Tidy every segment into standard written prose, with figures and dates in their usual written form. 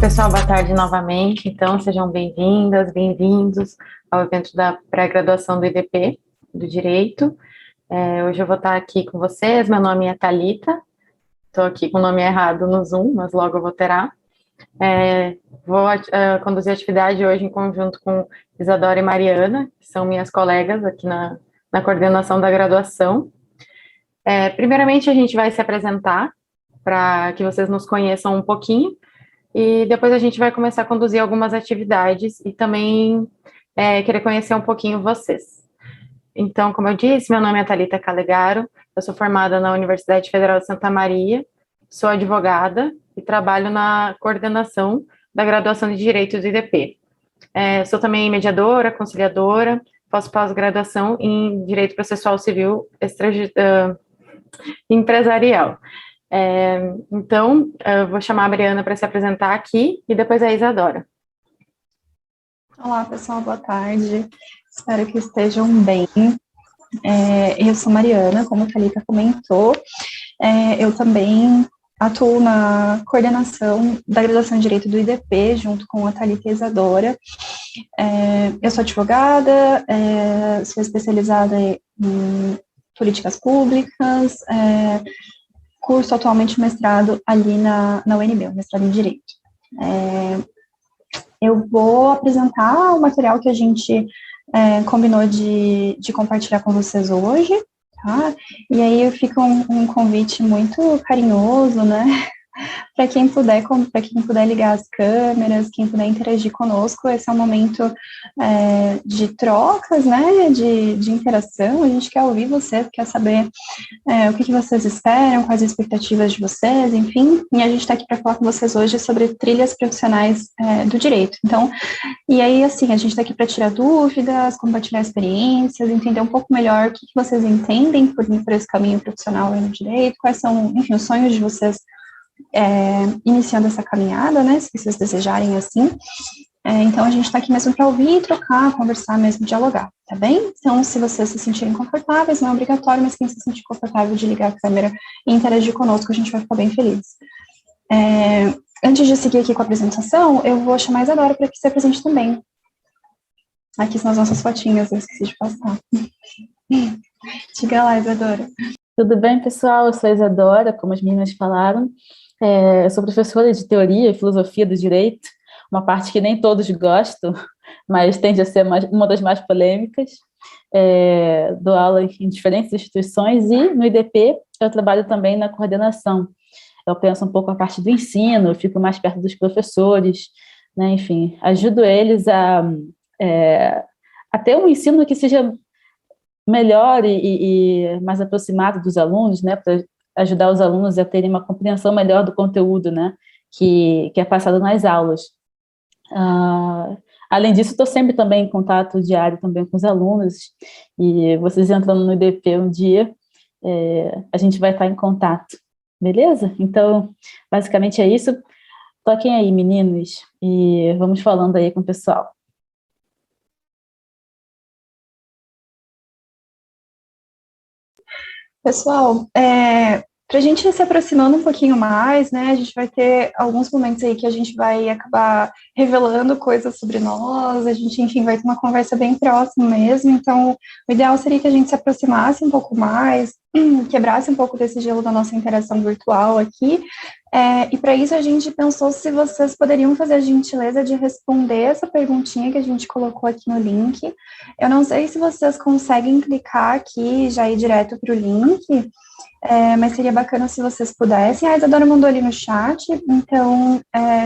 pessoal, boa tarde novamente. Então, sejam bem-vindas, bem-vindos ao evento da pré-graduação do IDP, do Direito. Hoje eu vou estar aqui com vocês. Meu nome é Thalita, estou aqui com o nome errado no Zoom, mas logo eu vou terá. Vou conduzir a atividade hoje em conjunto com Isadora e Mariana, que são minhas colegas aqui na coordenação da graduação. Primeiramente, a gente vai se apresentar, para que vocês nos conheçam um pouquinho, e depois a gente vai começar a conduzir algumas atividades e também querer conhecer um pouquinho vocês. Então, como eu disse, meu nome é Thalita Calegaro, eu sou formada na Universidade Federal de Santa Maria, sou advogada e trabalho na coordenação da graduação de Direito do IDP. Sou também mediadora, conciliadora, faço pós-graduação em Direito Processual Civil Empresarial. Então, eu vou chamar a Mariana para se apresentar aqui e depois a Isadora. Olá, pessoal, boa tarde. Espero que estejam bem. Eu sou Mariana, como a Thalita comentou. Eu também atuo na coordenação da graduação de Direito do IDP, junto com a Thalita e a Isadora. Eu sou advogada, sou especializada em políticas públicas, curso atualmente mestrado ali na UNB, mestrado em Direito. Eu vou apresentar o material que a gente combinou de compartilhar com vocês hoje, tá? E aí fica um convite muito carinhoso, né? Para quem puder ligar as câmeras, quem puder interagir conosco, esse é um momento de trocas, né, de interação. A gente quer ouvir vocês, quer saber o que vocês esperam, quais as expectativas de vocês, enfim. E a gente está aqui para falar com vocês hoje sobre trilhas profissionais do direito. Então, e aí, assim, a gente está aqui para tirar dúvidas, compartilhar experiências, entender um pouco melhor o que vocês entendem por esse caminho profissional no direito, quais são, enfim, os sonhos de vocês iniciando essa caminhada, né, se vocês desejarem assim. Então, a gente está aqui mesmo para ouvir, trocar, conversar mesmo, dialogar, tá bem? Então, se vocês se sentirem confortáveis, não é obrigatório, mas quem se sentir confortável de ligar a câmera e interagir conosco, a gente vai ficar bem feliz. Antes de seguir aqui com a apresentação, eu vou chamar a Isadora para que se apresente também. Aqui são as nossas fotinhas, eu esqueci de passar. Diga lá, Isadora. Tudo bem, pessoal? Eu sou a Isadora, como as meninas falaram. Eu sou professora de Teoria e Filosofia do Direito, uma parte que nem todos gostam, mas tende a ser uma das mais polêmicas. Dou aula em diferentes instituições e, no IDP, eu trabalho também na coordenação. Eu penso um pouco a parte do ensino, eu fico mais perto dos professores, né? Enfim, ajudo eles a ter um ensino que seja melhor e mais aproximado dos alunos, né, para ajudar os alunos a terem uma compreensão melhor do conteúdo, né, que é passado nas aulas. Além disso, estou sempre também em contato diário também com os alunos, e vocês entrando no IDP um dia, a gente vai estar em contato, beleza? Então, basicamente é isso. Toquem aí, meninos, e vamos falando aí com o pessoal. Pessoal, para a gente ir se aproximando um pouquinho mais, né, a gente vai ter alguns momentos aí que a gente vai acabar revelando coisas sobre nós, a gente, enfim, vai ter uma conversa bem próxima mesmo, então o ideal seria que a gente se aproximasse um pouco mais, quebrasse um pouco desse gelo da nossa interação virtual aqui, e para isso a gente pensou se vocês poderiam fazer a gentileza de responder essa perguntinha que a gente colocou aqui no link. Eu não sei se vocês conseguem clicar aqui e já ir direto para o link, mas seria bacana se vocês pudessem. A Isadora mandou ali no chat, então,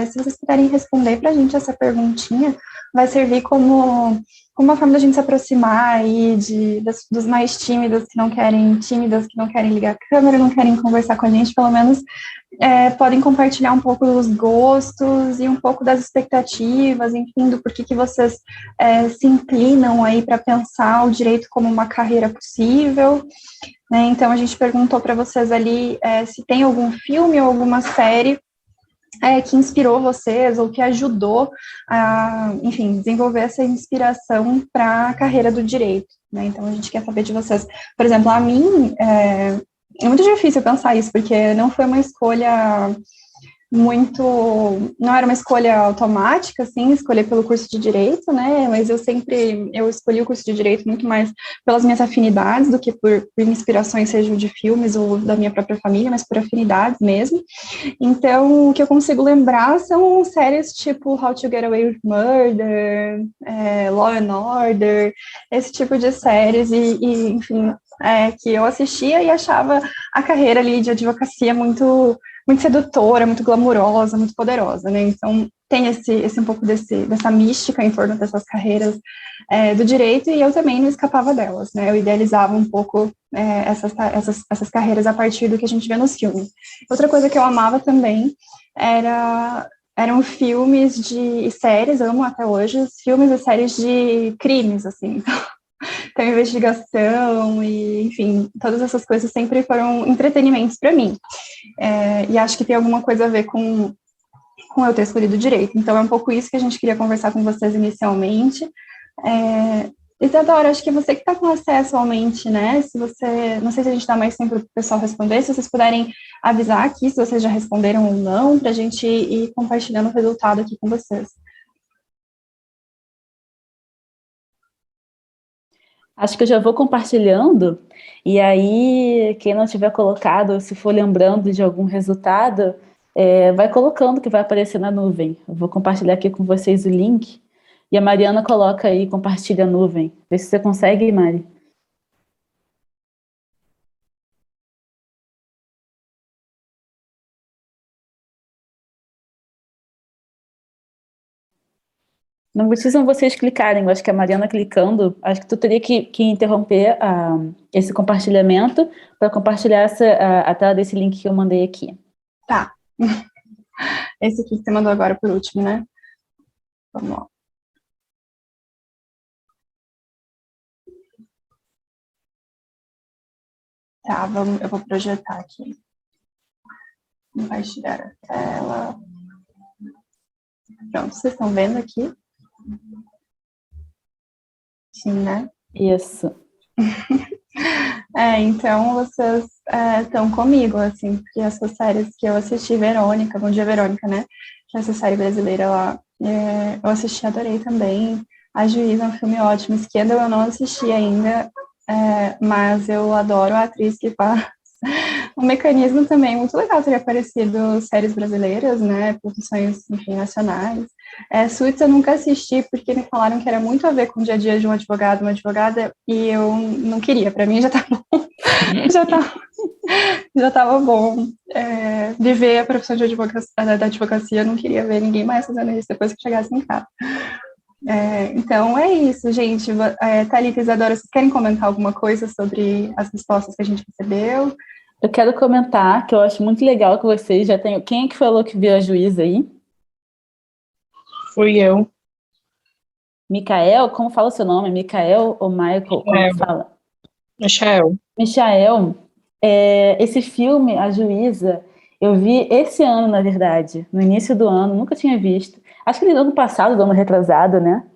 se vocês puderem responder para a gente essa perguntinha, vai servir como uma forma da gente se aproximar aí dos mais tímidos que não querem ligar a câmera, não querem conversar com a gente, pelo menos podem compartilhar um pouco dos gostos e um pouco das expectativas, enfim, do porquê que vocês se inclinam aí para pensar o direito como uma carreira possível, né? Então, a gente perguntou para vocês ali se tem algum filme ou alguma série que inspirou vocês ou que ajudou a, enfim, desenvolver essa inspiração para a carreira do direito, né? Então, a gente quer saber de vocês. Por exemplo, a mim, é muito difícil pensar isso, porque não foi uma escolha muito, não era uma escolha automática, assim, escolher pelo curso de Direito, né, mas eu escolhi o curso de Direito muito mais pelas minhas afinidades do que por inspirações, sejam de filmes ou da minha própria família, mas por afinidades mesmo. Então, o que eu consigo lembrar são séries tipo How to Get Away with Murder, Law and Order, esse tipo de séries, enfim, que eu assistia e achava a carreira ali de advocacia muito sedutora, muito glamurosa, muito poderosa, né? Então, tem esse um pouco dessa mística em torno dessas carreiras do direito, e eu também não escapava delas, né? Eu idealizava um pouco essas carreiras a partir do que a gente vê nos filmes. Outra coisa que eu amava também eram filmes e séries, amo até hoje, filmes e séries de crimes, assim. Então, investigação e, enfim, todas essas coisas sempre foram entretenimentos para mim. E acho que tem alguma coisa a ver com eu ter escolhido direito. Então, é um pouco isso que a gente queria conversar com vocês inicialmente. Isadora, acho que você que está com acesso atualmente, né? Se você, não sei se a gente dá mais tempo para o pessoal responder, se vocês puderem avisar aqui se vocês já responderam ou não, para a gente ir compartilhando o resultado aqui com vocês. Acho que eu já vou compartilhando, e aí quem não tiver colocado, se for lembrando de algum resultado, vai colocando que vai aparecer na nuvem. Eu vou compartilhar aqui com vocês o link, e a Mariana coloca aí, compartilha a nuvem. Vê se você consegue, Mari. Não precisam vocês clicarem, eu acho que a Mariana clicando, acho que tu teria que interromper esse compartilhamento para compartilhar a tela desse link que eu mandei aqui. Tá. Esse aqui que você mandou agora por último, né? Vamos lá. Tá, eu vou projetar aqui. Vai tirar a tela. Pronto, vocês estão vendo aqui? Sim, né? Isso. Então vocês estão comigo, assim, porque essas séries que eu assisti, Verônica, Bom Dia Verônica, né? Que é essa série brasileira lá, eu assisti, adorei também. A Juíza é um filme ótimo. Scandal eu não assisti ainda, mas eu adoro a atriz que faz. Um mecanismo também muito legal ter aparecido séries brasileiras, né, produções, enfim, nacionais. Suits eu nunca assisti porque me falaram que era muito a ver com o dia a dia de um advogado, uma advogada, e eu não queria, para mim já tá bom, já tava bom. Viver a profissão da advocacia, eu não queria ver ninguém mais fazendo isso depois que chegasse em casa. Então é isso, gente. Thalita e Isadora, vocês querem comentar alguma coisa sobre as respostas que a gente recebeu? Eu quero comentar que eu acho muito legal que vocês já tenham... Quem é que falou que viu a Juíza aí? Fui eu. Micael? Como fala o seu nome? Micael ou Michael? Como fala? Michael. Michael, esse filme, A Juíza, eu vi esse ano, na verdade, no início do ano, nunca tinha visto. Acho que ele do ano passado, do ano retrasado, né?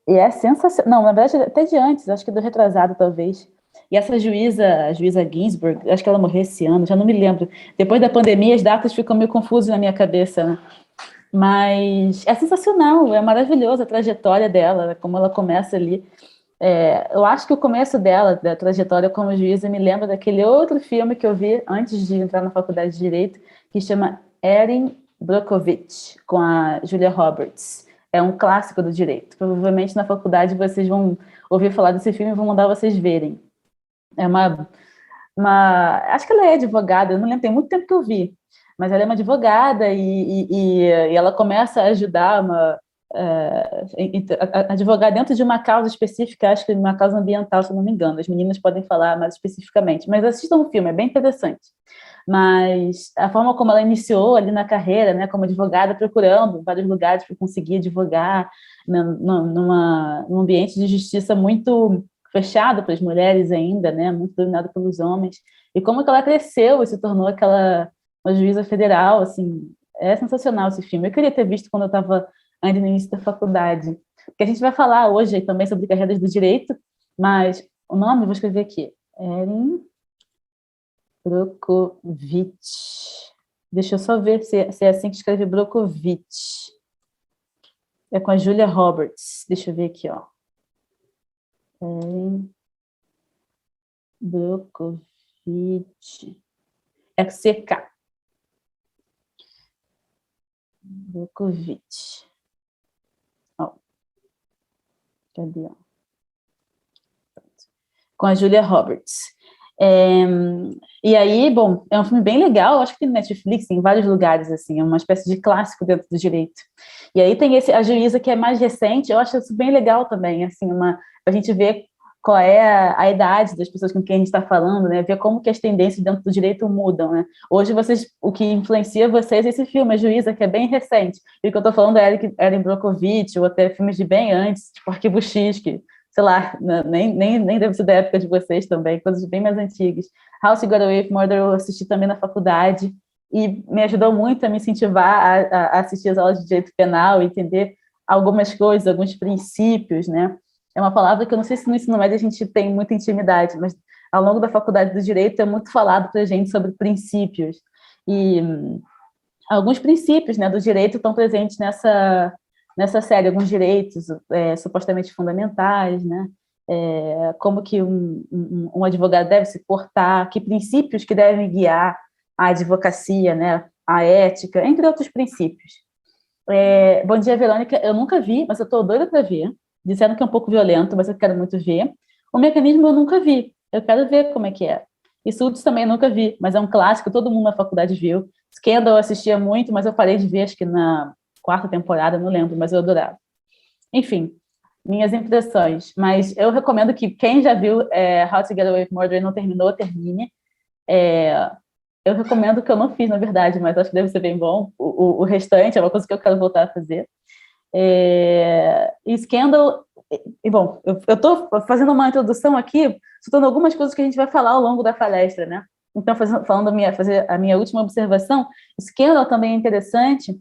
E é sensacional. Não, na verdade, até de antes, acho que do retrasado, talvez. E essa juíza, a juíza Ginsburg, acho que ela morreu esse ano, já não me lembro. Depois da pandemia, as datas ficam meio confusas na minha cabeça, né? Mas é sensacional, é maravilhosa a trajetória dela, como ela começa ali. Eu acho que o começo dela, da trajetória como juíza, me lembra daquele outro filme que eu vi antes de entrar na faculdade de Direito, que chama Erin Brockovich, com a Julia Roberts. É um clássico do direito. Provavelmente na faculdade vocês vão ouvir falar desse filme e vão mandar vocês verem. É acho que ela é advogada, eu não lembro, tem muito tempo que eu vi, mas ela é uma advogada e ela começa a ajudar a advogar dentro de uma causa específica, acho que uma causa ambiental, se eu não me engano. As meninas podem falar mais especificamente, mas assistam o filme, é bem interessante. Mas a forma como ela iniciou ali na carreira, né, como advogada, procurando vários lugares para conseguir advogar, né, num ambiente de justiça muito fechado para as mulheres ainda, né, muito dominado pelos homens, e como que ela cresceu e se tornou uma juíza federal, assim, é sensacional esse filme. Eu queria ter visto quando eu estava ainda no início da faculdade, porque a gente vai falar hoje também sobre carreiras do direito, mas o nome eu vou escrever aqui, Erin Brockovich. Deixa eu só ver se é assim que escreve Brockovich. É com a Julia Roberts. Deixa eu ver aqui, ó. Brockovich. É CK. Brockovich. Ó. Cadê? Ó? Com a Julia Roberts. E aí, bom, é um filme bem legal, acho que tem no Netflix, em vários lugares, assim, é uma espécie de clássico dentro do direito. E aí tem a juíza que é mais recente, eu acho isso bem legal também, assim, a gente ver qual é a idade das pessoas com quem a gente está falando, né, ver como que as tendências dentro do direito mudam, né. Hoje o que influencia vocês é esse filme, A Juíza, que é bem recente, e o que eu estou falando é Erin Brockovich, ou até filmes de bem antes, tipo Arquivo X, que sei lá, nem deve ser da época de vocês também, coisas bem mais antigas. How to Get Away with Murder eu assisti também na faculdade e me ajudou muito a me incentivar a assistir as aulas de direito penal e entender algumas coisas, alguns princípios, né? É uma palavra que eu não sei se no ensino médio a gente tem muita intimidade, mas ao longo da faculdade do direito é muito falado para a gente sobre princípios. E alguns princípios, né, do direito estão presentes nessa série, alguns direitos supostamente fundamentais, né? Como que um advogado deve se portar, que princípios que devem guiar a advocacia, né? A ética, entre outros princípios. Bom Dia, Verônica, eu nunca vi, mas eu estou doida para ver. Disseram que é um pouco violento, mas eu quero muito ver. O Mecanismo eu nunca vi, eu quero ver como é que é. E Suits também eu nunca vi, mas é um clássico, todo mundo na faculdade viu. Scandal eu assistia muito, mas eu parei de ver, acho que na 4ª temporada, não lembro, mas eu adorava. Enfim, minhas impressões. Mas eu recomendo que quem já viu How to Get Away with Murder e não terminou, termine. Eu recomendo, que eu não fiz, na verdade, mas acho que deve ser bem bom. O restante é uma coisa que eu quero voltar a fazer. E Scandal... E, bom, eu estou fazendo uma introdução aqui, citando algumas coisas que a gente vai falar ao longo da palestra, né? Então, fazer a minha última observação, Scandal também é interessante,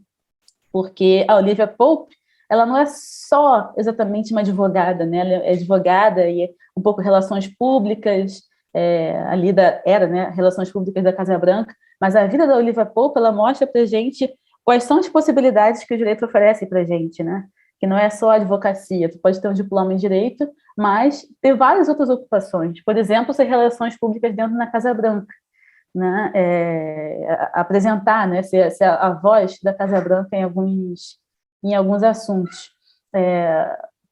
porque a Olivia Pope, ela não é só exatamente uma advogada, né? Ela é advogada e um pouco relações públicas, era, né? Relações públicas da Casa Branca, mas a vida da Olivia Pope, ela mostra para a gente quais são as possibilidades que o direito oferece para a gente, né? Que não é só a advocacia, tu pode ter um diploma em direito, mas ter várias outras ocupações, por exemplo, ser relações públicas dentro da Casa Branca, né? Apresentar, né? Ser a voz da Casa Branca em alguns assuntos.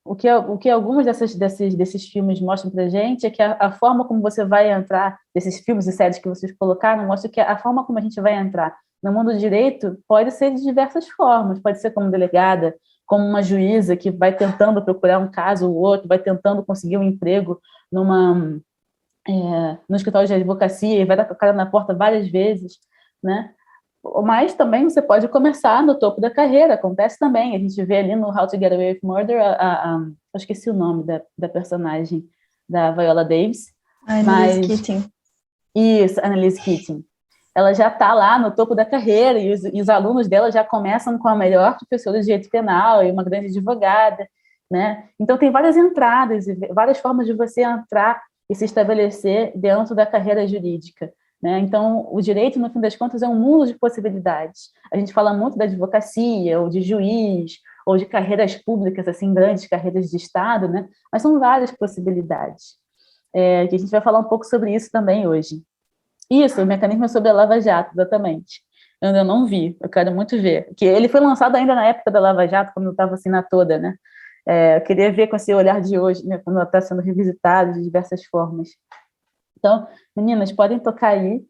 O que alguns desses filmes mostram para a gente é que a forma como você vai entrar, desses filmes e séries que vocês colocaram, mostra que a forma como a gente vai entrar no mundo do direito pode ser de diversas formas, pode ser como delegada, como uma juíza que vai tentando procurar um caso ou outro, vai tentando conseguir um emprego no escritório de advocacia e vai dar com a cara na porta várias vezes, né? Mas também você pode começar no topo da carreira, acontece também. A gente vê ali no How to Get Away with Murder, eu esqueci o nome da personagem da Viola Davis. Annalise Keating. Isso, Annalise Keating. Ela já está lá no topo da carreira e os alunos dela já começam com a melhor professora de direito penal e uma grande advogada, né? Então tem várias entradas e várias formas de você entrar e se estabelecer dentro da carreira jurídica, né? Então o direito, no fim das contas, é um mundo de possibilidades. A gente fala muito da advocacia ou de juiz ou de carreiras públicas, assim, grandes carreiras de Estado, né? Mas são várias possibilidades. Que a gente vai falar um pouco sobre isso também hoje. Isso, o Mecanismo é sobre a Lava Jato, exatamente. Eu ainda não vi, eu quero muito ver. Que ele foi lançado ainda na época da Lava Jato, quando eu estava assim na toda, né? Eu queria ver com esse olhar de hoje, né, quando ela está sendo revisitada de diversas formas. Então, meninas, podem tocar aí.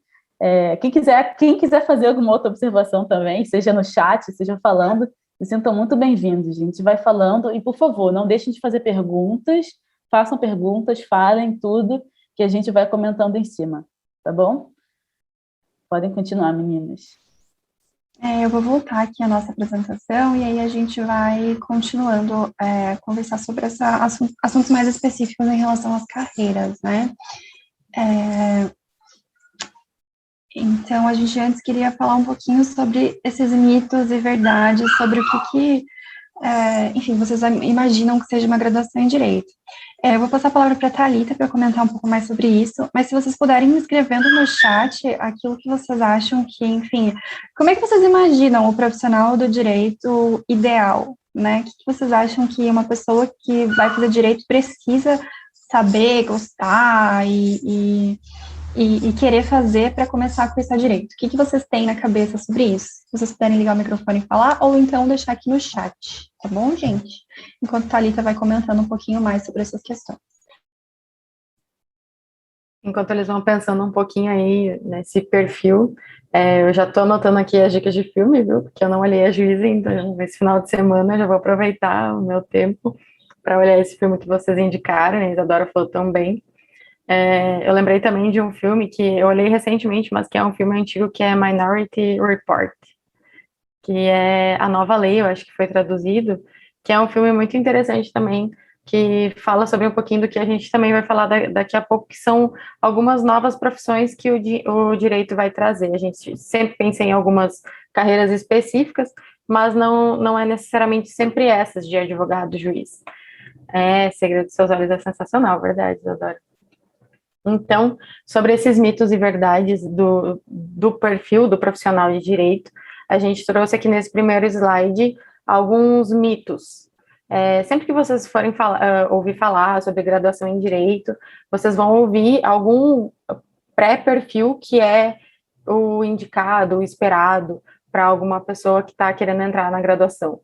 Quem quiser fazer alguma outra observação também, seja no chat, seja falando, se sintam muito bem-vindos. A gente vai falando e, por favor, não deixem de fazer perguntas, façam perguntas, falem tudo, que a gente vai comentando em cima, tá bom? Podem continuar, meninas. Eu vou voltar aqui a nossa apresentação e aí a gente vai continuando conversar sobre assuntos mais específicos em relação às carreiras, né? Então, a gente antes queria falar um pouquinho sobre esses mitos e verdades, sobre o que enfim, vocês imaginam que seja uma graduação em Direito. Eu vou passar a palavra para a Thalita para comentar um pouco mais sobre isso, mas se vocês puderem me escrevendo no chat aquilo que vocês acham que, enfim, como é que vocês imaginam o profissional do direito ideal, né? O que vocês acham que uma pessoa que vai fazer direito precisa saber, gostar e querer fazer para começar a cursar direito? O que vocês têm na cabeça sobre isso? Se vocês puderem ligar o microfone e falar, ou então deixar aqui no chat, tá bom, gente? Enquanto a Thalita vai comentando um pouquinho mais sobre essas questões. Enquanto eles vão pensando um pouquinho aí nesse perfil, eu já estou anotando aqui as dicas de filme, viu? Porque eu não olhei a Juíza, então esse final de semana eu já vou aproveitar o meu tempo para olhar esse filme que vocês indicaram, a Isadora falou tão bem. Eu lembrei também de um filme que eu olhei recentemente, mas que é um filme antigo, que é Minority Report, que é A Nova Lei, eu acho que foi traduzido, que é um filme muito interessante também, que fala sobre um pouquinho do que a gente também vai falar daqui a pouco, que são algumas novas profissões que o direito vai trazer. A gente sempre pensa em algumas carreiras específicas, mas não é necessariamente sempre essas de advogado, juiz. Segredo dos Seus Olhos é sensacional, verdade, Isadora? Então, sobre esses mitos e verdades do perfil do profissional de direito, a gente trouxe aqui nesse primeiro slide alguns mitos. Sempre que vocês forem ouvir falar sobre graduação em direito, vocês vão ouvir algum pré-perfil que é o indicado, o esperado para alguma pessoa que está querendo entrar na graduação.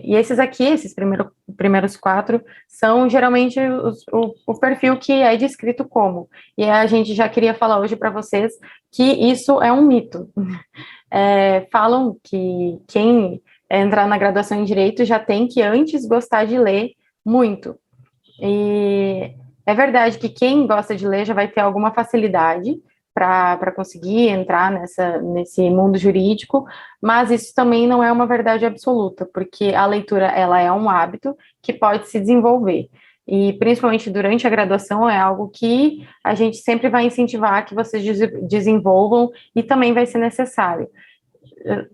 E esses primeiros 4, são geralmente o perfil que é descrito como. E a gente já queria falar hoje para vocês que isso é um mito. Falam que quem entrar na graduação em Direito já tem que antes gostar de ler muito. E é verdade que quem gosta de ler já vai ter alguma facilidade para conseguir entrar nesse mundo jurídico, mas isso também não é uma verdade absoluta, porque a leitura ela é um hábito que pode se desenvolver, e principalmente durante a graduação é algo que a gente sempre vai incentivar que vocês desenvolvam, e também vai ser necessário.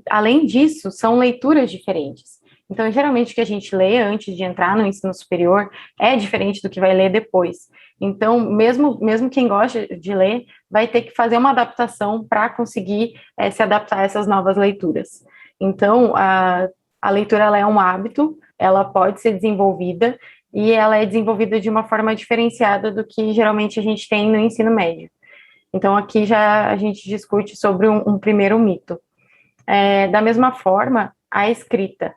Além disso, são leituras diferentes. Então, geralmente, o que a gente lê antes de entrar no ensino superior é diferente do que vai ler depois. Então, mesmo quem gosta de ler, vai ter que fazer uma adaptação para conseguir se adaptar a essas novas leituras. Então, a leitura ela é um hábito, ela pode ser desenvolvida, e ela é desenvolvida de uma forma diferenciada do que geralmente a gente tem no ensino médio. Então, aqui já a gente discute sobre um primeiro mito. Da mesma forma, a escrita.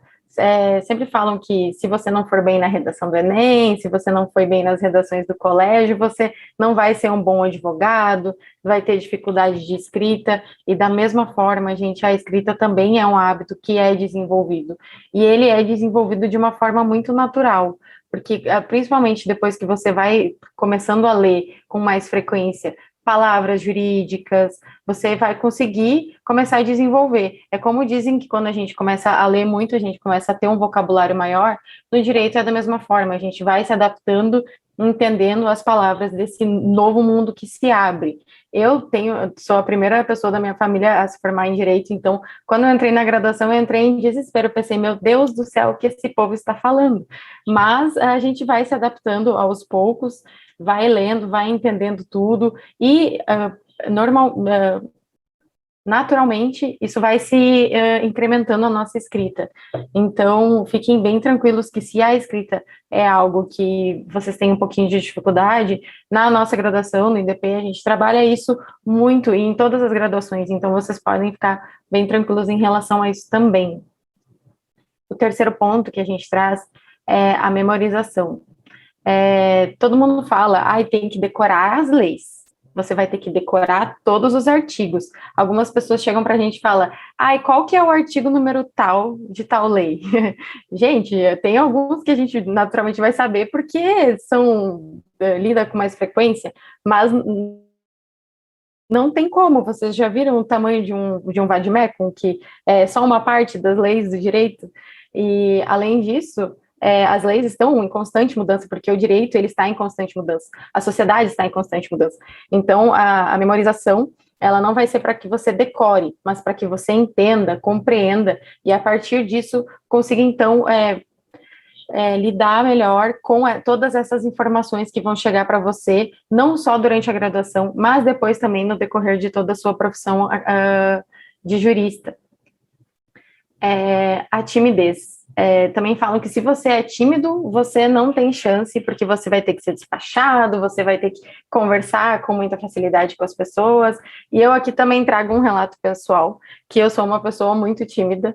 Sempre falam que se você não for bem na redação do Enem, se você não foi bem nas redações do colégio, você não vai ser um bom advogado, vai ter dificuldade de escrita, e da mesma forma, gente, a escrita também é um hábito que é desenvolvido, e ele é desenvolvido de uma forma muito natural, porque principalmente depois que você vai começando a ler com mais frequência palavras jurídicas, você vai conseguir começar a desenvolver. É como dizem que quando a gente começa a ler muito, a gente começa a ter um vocabulário maior. No direito é da mesma forma, a gente vai se adaptando, entendendo as palavras desse novo mundo que se abre. Sou a primeira pessoa da minha família a se formar em direito, então, quando eu entrei na graduação, eu entrei em desespero, pensei, meu Deus do céu, o que esse povo está falando? Mas a gente vai se adaptando aos poucos, vai lendo, vai entendendo tudo, e naturalmente isso vai se incrementando a nossa escrita. Então, fiquem bem tranquilos que se a escrita é algo que vocês têm um pouquinho de dificuldade, na nossa graduação, no IDP, a gente trabalha isso muito, e em todas as graduações, então vocês podem ficar bem tranquilos em relação a isso também. O terceiro ponto que a gente traz é a memorização. Todo mundo fala, tem que decorar as leis. Você vai ter que decorar todos os artigos. Algumas pessoas chegam para a gente e falam, qual que é o artigo número tal de tal lei? Gente, tem alguns que a gente naturalmente vai saber porque lida com mais frequência, mas não tem como. Vocês já viram o tamanho de um vade-mecum, que é só uma parte das leis do direito? E, além disso, as leis estão em constante mudança, porque o direito ele está em constante mudança, a sociedade está em constante mudança. Então, a memorização ela não vai ser para que você decore, mas para que você entenda, compreenda, e a partir disso consiga, então, lidar melhor com todas essas informações que vão chegar para você, não só durante a graduação, mas depois também no decorrer de toda a sua profissão de jurista. A timidez. Também falam que se você é tímido, você não tem chance, porque você vai ter que ser despachado, você vai ter que conversar com muita facilidade com as pessoas. E eu aqui também trago um relato pessoal, que eu sou uma pessoa muito tímida.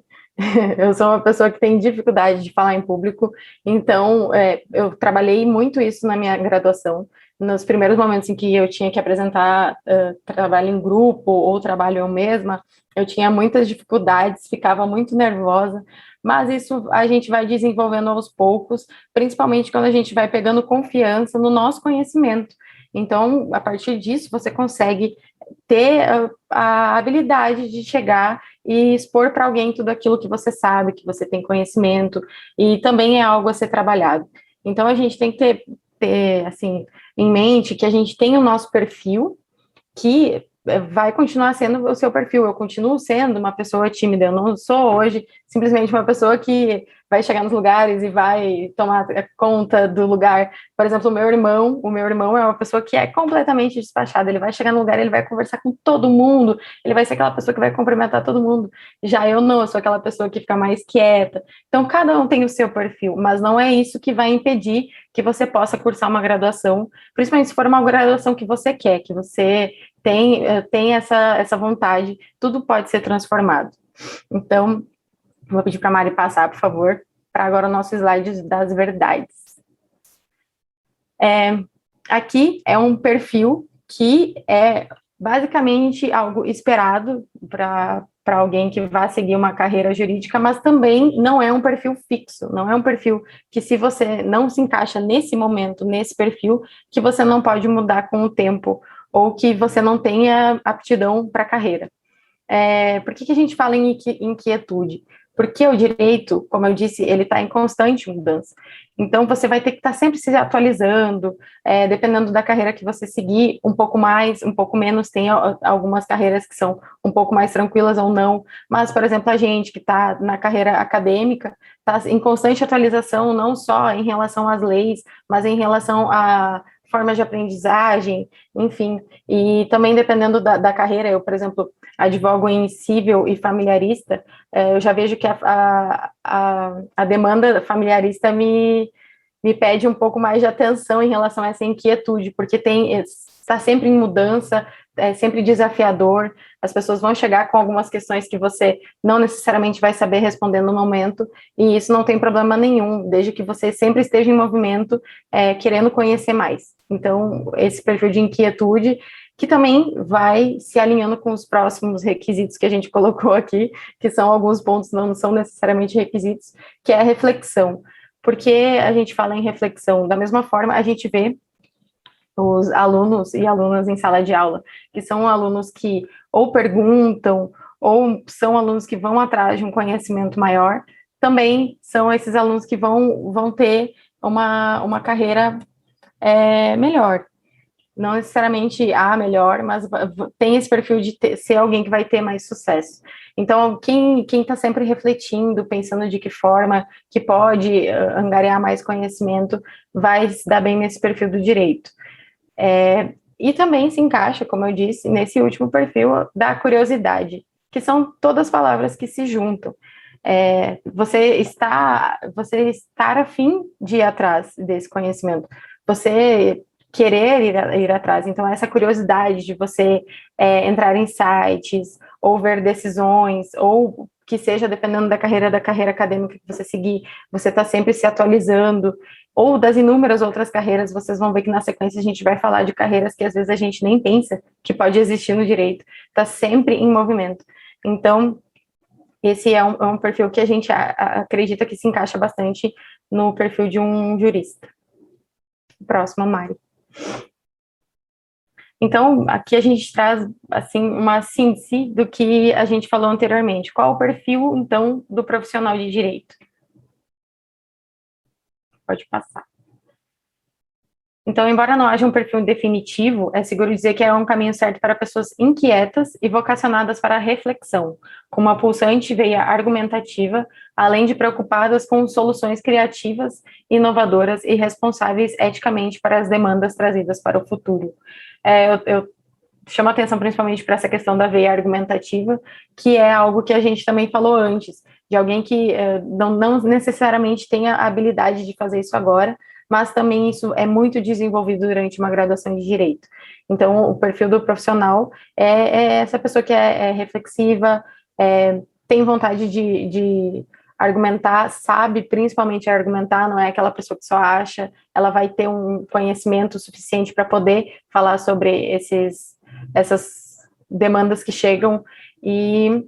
Eu sou uma pessoa que tem dificuldade de falar em público, então eu trabalhei muito isso na minha graduação. Nos primeiros momentos em que eu tinha que apresentar trabalho em grupo ou trabalho eu mesma, eu tinha muitas dificuldades, ficava muito nervosa, mas isso a gente vai desenvolvendo aos poucos, principalmente quando a gente vai pegando confiança no nosso conhecimento. Então, a partir disso, você consegue ter a habilidade de chegar e expor para alguém tudo aquilo que você sabe, que você tem conhecimento, e também é algo a ser trabalhado. Então, a gente tem que ter assim, em mente que a gente tem o nosso perfil, que vai continuar sendo o seu perfil. Eu continuo sendo uma pessoa tímida, eu não sou hoje simplesmente uma pessoa que vai chegar nos lugares e vai tomar conta do lugar. Por exemplo, o meu irmão é uma pessoa que é completamente despachada, ele vai chegar no lugar, ele vai conversar com todo mundo, ele vai ser aquela pessoa que vai cumprimentar todo mundo. Já eu não, eu sou aquela pessoa que fica mais quieta. Então, cada um tem o seu perfil, mas não é isso que vai impedir que você possa cursar uma graduação, principalmente se for uma graduação que você quer, que você tem essa vontade, tudo pode ser transformado. Então, vou pedir para a Mari passar, por favor, para agora o nosso slide das verdades. Aqui é um perfil que é basicamente algo esperado para alguém que vá seguir uma carreira jurídica, mas também não é um perfil fixo, não é um perfil que, se você não se encaixa nesse momento, nesse perfil, que você não pode mudar com o tempo, ou que você não tenha aptidão para a carreira. Por que a gente fala em inquietude? Porque o direito, como eu disse, ele está em constante mudança. Então, você vai ter que estar sempre se atualizando, dependendo da carreira que você seguir, um pouco mais, um pouco menos. Tem algumas carreiras que são um pouco mais tranquilas ou não, mas, por exemplo, a gente que está na carreira acadêmica está em constante atualização, não só em relação às leis, mas em relação a formas de aprendizagem, enfim. E também, dependendo da carreira, eu, por exemplo, advogo em civil e familiarista, eu já vejo que a demanda familiarista me pede um pouco mais de atenção em relação a essa inquietude, porque está sempre em mudança, é sempre desafiador, as pessoas vão chegar com algumas questões que você não necessariamente vai saber responder no momento, e isso não tem problema nenhum, desde que você sempre esteja em movimento, querendo conhecer mais. Então, esse perfil de inquietude, que também vai se alinhando com os próximos requisitos que a gente colocou aqui, que são alguns pontos, não são necessariamente requisitos, que é a reflexão. Porque a gente fala em reflexão, da mesma forma, a gente vê os alunos e alunas em sala de aula, que são alunos que ou perguntam, ou são alunos que vão atrás de um conhecimento maior, também são esses alunos que vão ter uma carreira melhor. Não necessariamente melhor, mas tem esse perfil de ser alguém que vai ter mais sucesso. Então, quem está sempre refletindo, pensando de que forma que pode angariar mais conhecimento, vai se dar bem nesse perfil do direito. E também se encaixa, como eu disse, nesse último perfil da curiosidade, que são todas palavras que se juntam. Você estar a fim de ir atrás desse conhecimento, você querer ir atrás. Então, essa curiosidade de você entrar em sites, ou ver decisões, ou que seja, dependendo da carreira acadêmica que você seguir, você está sempre se atualizando, ou das inúmeras outras carreiras. Vocês vão ver que na sequência a gente vai falar de carreiras que às vezes a gente nem pensa que pode existir no direito, está sempre em movimento. Então, esse é um perfil que a gente acredita que se encaixa bastante no perfil de um jurista. Próxima, Mari. Então, aqui a gente traz, assim, uma síntese do que a gente falou anteriormente. Qual o perfil, então, do profissional de direito? Pode passar. Então, embora não haja um perfil definitivo, é seguro dizer que é um caminho certo para pessoas inquietas e vocacionadas para a reflexão, com uma pulsante veia argumentativa, além de preocupadas com soluções criativas, inovadoras e responsáveis eticamente para as demandas trazidas para o futuro. Eu chamo atenção principalmente para essa questão da veia argumentativa, que é algo que a gente também falou antes, de alguém que não necessariamente tenha a habilidade de fazer isso agora, mas também isso é muito desenvolvido durante uma graduação de Direito. Então, o perfil do profissional é essa pessoa que é reflexiva, tem vontade de argumentar, sabe principalmente argumentar, não é aquela pessoa que só acha, ela vai ter um conhecimento suficiente para poder falar sobre essas demandas que chegam e,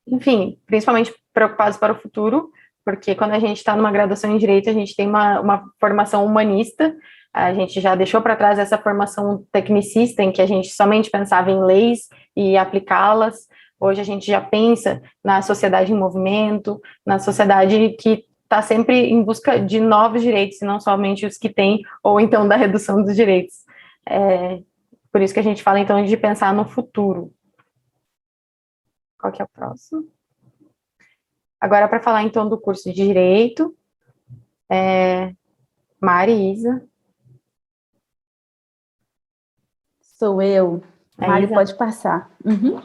enfim, principalmente preocupados para o futuro, porque quando a gente está numa graduação em Direito, a gente tem uma formação humanista, a gente já deixou para trás essa formação tecnicista, em que a gente somente pensava em leis e aplicá-las. Hoje a gente já pensa na sociedade em movimento, na sociedade que está sempre em busca de novos direitos, e não somente os que tem, ou então da redução dos direitos. Por isso que a gente fala, então, de pensar no futuro. Qual que é o próximo? Agora, para falar, então, do curso de Direito, Mari, Isa. Sou eu. Mari, pode passar. Uhum.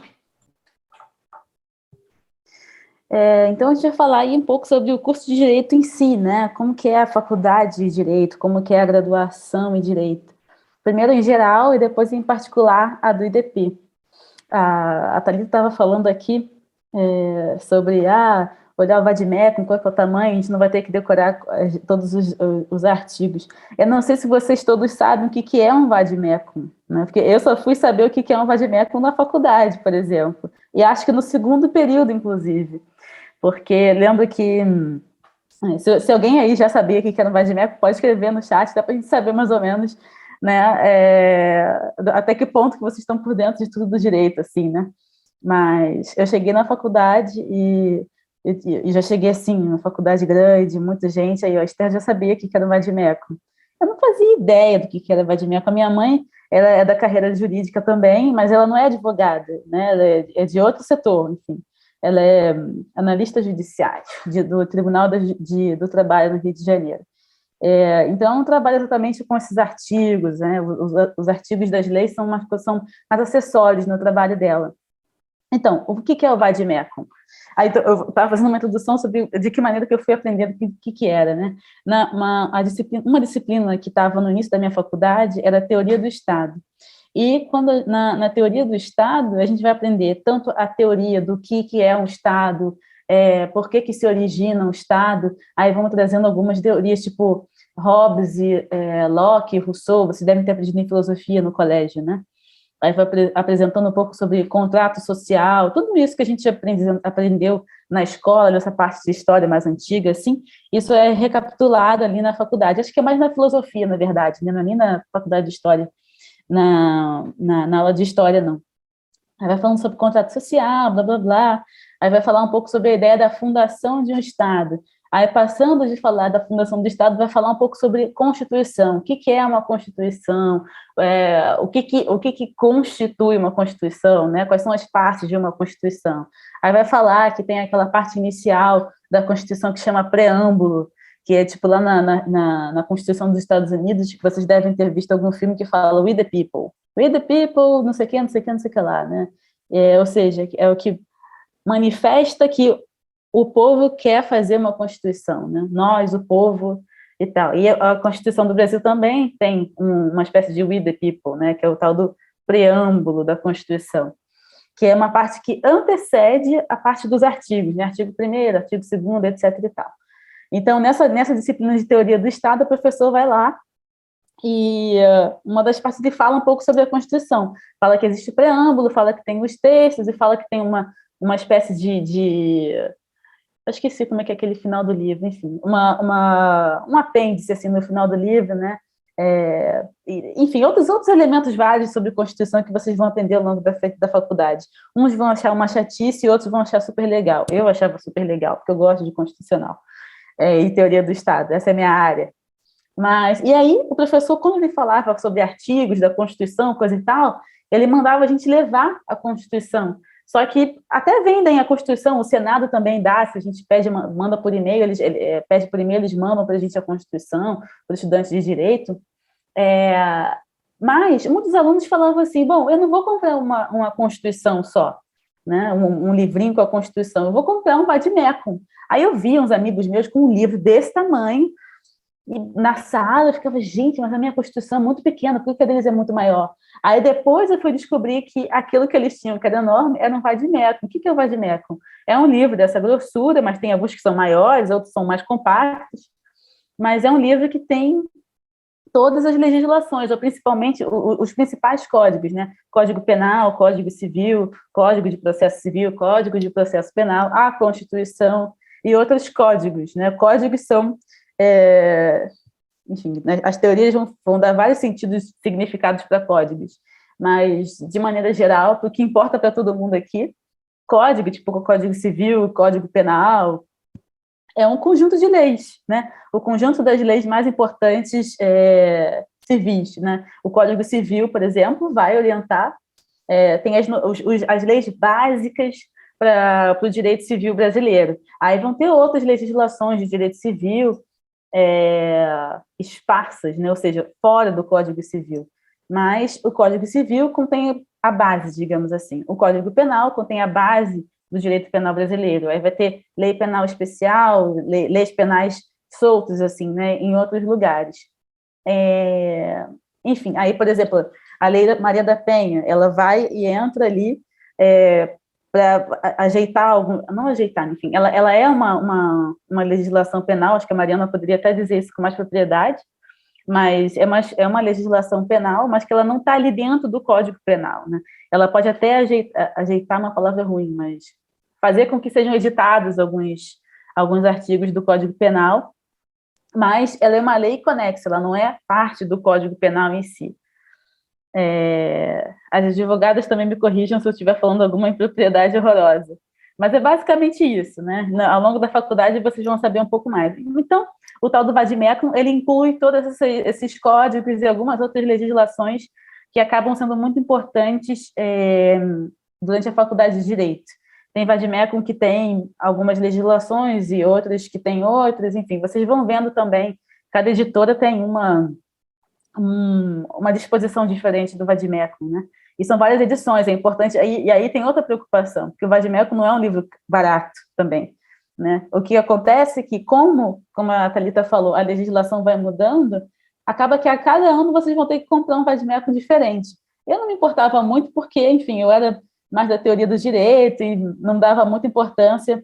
Então, a gente vai falar aí um pouco sobre o curso de Direito em si, né? Como que é a faculdade de Direito, como que é a graduação em Direito. Primeiro em geral e depois em particular a do IDP. A Thalita estava falando aqui sobre olhar o vademecum, qual é o tamanho, a gente não vai ter que decorar todos os artigos. Eu não sei se vocês todos sabem o que é um vademecum, né? Porque eu só fui saber o que é um vademecum na faculdade, por exemplo, e acho que no segundo período, inclusive, porque lembro que se alguém aí já sabia o que era um vademecum, pode escrever no chat, dá para a gente saber mais ou menos, né, até que ponto que vocês estão por dentro de tudo do direito, assim, né? Mas eu cheguei na faculdade e já cheguei, assim, na faculdade grande, muita gente, aí a Esther já sabia o que era o vademecum. Eu não fazia ideia do que era vademecum. A minha mãe, ela é da carreira jurídica também, mas ela não é advogada, né? Ela é de outro setor, enfim. Ela é analista judiciária do Tribunal do Trabalho no Rio de Janeiro. Então, não trabalha exatamente com esses artigos, né? Os artigos das leis são mais acessórios no trabalho dela. Então, o que é o vademecum? Aí eu estava fazendo uma introdução sobre de que maneira que eu fui aprendendo o que era, né? Uma disciplina que estava no início da minha faculdade era a teoria do Estado. E quando na teoria do Estado, a gente vai aprender tanto a teoria do que é um Estado, por que se origina um Estado, aí vamos trazendo algumas teorias, tipo Hobbes, Locke, Rousseau, vocês devem ter aprendido em filosofia no colégio, né? Aí vai apresentando um pouco sobre contrato social, tudo isso que a gente aprendeu na escola, nessa parte de história mais antiga, assim, isso é recapitulado ali na faculdade. Acho que é mais na filosofia, na verdade, né? Não é nem na faculdade de história, na aula de história, não. Aí vai falando sobre contrato social, blá, blá, blá. Aí vai falar um pouco sobre a ideia da fundação de um Estado. Aí, passando de falar da fundação do Estado, vai falar um pouco sobre Constituição. O que é uma Constituição? O que constitui uma Constituição? Né? Quais são as partes de uma Constituição? Aí vai falar que tem aquela parte inicial da Constituição que chama preâmbulo, que é tipo lá na Constituição dos Estados Unidos, que vocês devem ter visto algum filme que fala We the People. We the People, não sei o que, não sei o que, não sei o que lá. Né? Ou seja, é o que manifesta que o povo quer fazer uma Constituição, né? Nós, o povo e tal. E a Constituição do Brasil também tem uma espécie de We the People, né? Que é o tal do preâmbulo da Constituição, que é uma parte que antecede a parte dos artigos, né? Artigo 1º, artigo 2º, etc. e tal. Então, nessa disciplina de teoria do Estado, o professor vai lá e uma das partes ele fala um pouco sobre a Constituição. Fala que existe o preâmbulo, fala que tem os textos e fala que tem uma espécie de eu esqueci como é que é aquele final do livro, enfim, um apêndice assim no final do livro, né? Enfim, outros elementos vários sobre Constituição que vocês vão aprender ao longo da faculdade. Uns vão achar uma chatice e outros vão achar super legal. Eu achava super legal, porque eu gosto de constitucional e teoria do Estado, essa é a minha área. E aí, o professor, quando ele falava sobre artigos da Constituição, coisa e tal, ele mandava a gente levar a Constituição. Só que até vendem a Constituição, o Senado também dá, se a gente manda por e-mail, pede por e-mail, eles mandam para a gente a Constituição, para os estudantes de Direito. Mas muitos alunos falavam assim, bom, eu não vou comprar uma Constituição só, né, um livrinho com a Constituição, eu vou comprar um vade-mecum. Aí eu vi uns amigos meus com um livro desse tamanho, e na sala eu ficava, gente, mas a minha Constituição é muito pequena, por que a deles é muito maior? Aí depois eu fui descobrir que aquilo que eles tinham, que era enorme, era um vade-mecum. O que é o vade-mecum? É um livro dessa grossura, mas tem alguns que são maiores, outros são mais compactos, mas é um livro que tem todas as legislações, ou principalmente os principais códigos, né? Código Penal, Código Civil, Código de Processo Civil, Código de Processo Penal, a Constituição e outros códigos, né? Códigos são... enfim, né, as teorias vão dar vários sentidos, significados para códigos, mas, de maneira geral, o que importa para todo mundo aqui, código, tipo o Código Civil, o Código Penal, é um conjunto de leis, né? O conjunto das leis mais importantes civis, né? O Código Civil, por exemplo, vai orientar, tem as leis básicas para o direito civil brasileiro. Aí vão ter outras legislações de direito civil, esparsas, né? Ou seja, fora do Código Civil. Mas o Código Civil contém a base, digamos assim. O Código Penal contém a base do direito penal brasileiro. Aí vai ter lei penal especial, leis penais soltas, assim, né? Em outros lugares. Enfim, aí, por exemplo, a Lei Maria da Penha, ela vai e entra ali para ajeitar não ajeitar, enfim, ela é uma legislação penal, acho que a Mariana poderia até dizer isso com mais propriedade, mas é uma legislação penal, mas que ela não está ali dentro do Código Penal, né? Ela pode até ajeitar uma palavra ruim, mas fazer com que sejam editados alguns artigos do Código Penal, mas ela é uma lei conexa, ela não é parte do Código Penal em si. As advogadas também me corrijam se eu estiver falando alguma impropriedade horrorosa, mas é basicamente isso, né? Ao longo da faculdade vocês vão saber um pouco mais. Então, o tal do vade-mecum, ele inclui todos esses códigos e algumas outras legislações que acabam sendo muito importantes durante a faculdade de Direito. Tem vade-mecum que tem algumas legislações e outras que tem outras, enfim, vocês vão vendo também, cada editora tem uma disposição diferente do vade-mecum, né? E são várias edições, é importante, e aí tem outra preocupação, porque o vade-mecum não é um livro barato também, né? O que acontece é que, como a Thalita falou, a legislação vai mudando, acaba que a cada ano vocês vão ter que comprar um vade-mecum diferente. Eu não me importava muito porque, enfim, eu era mais da teoria do direito e não dava muita importância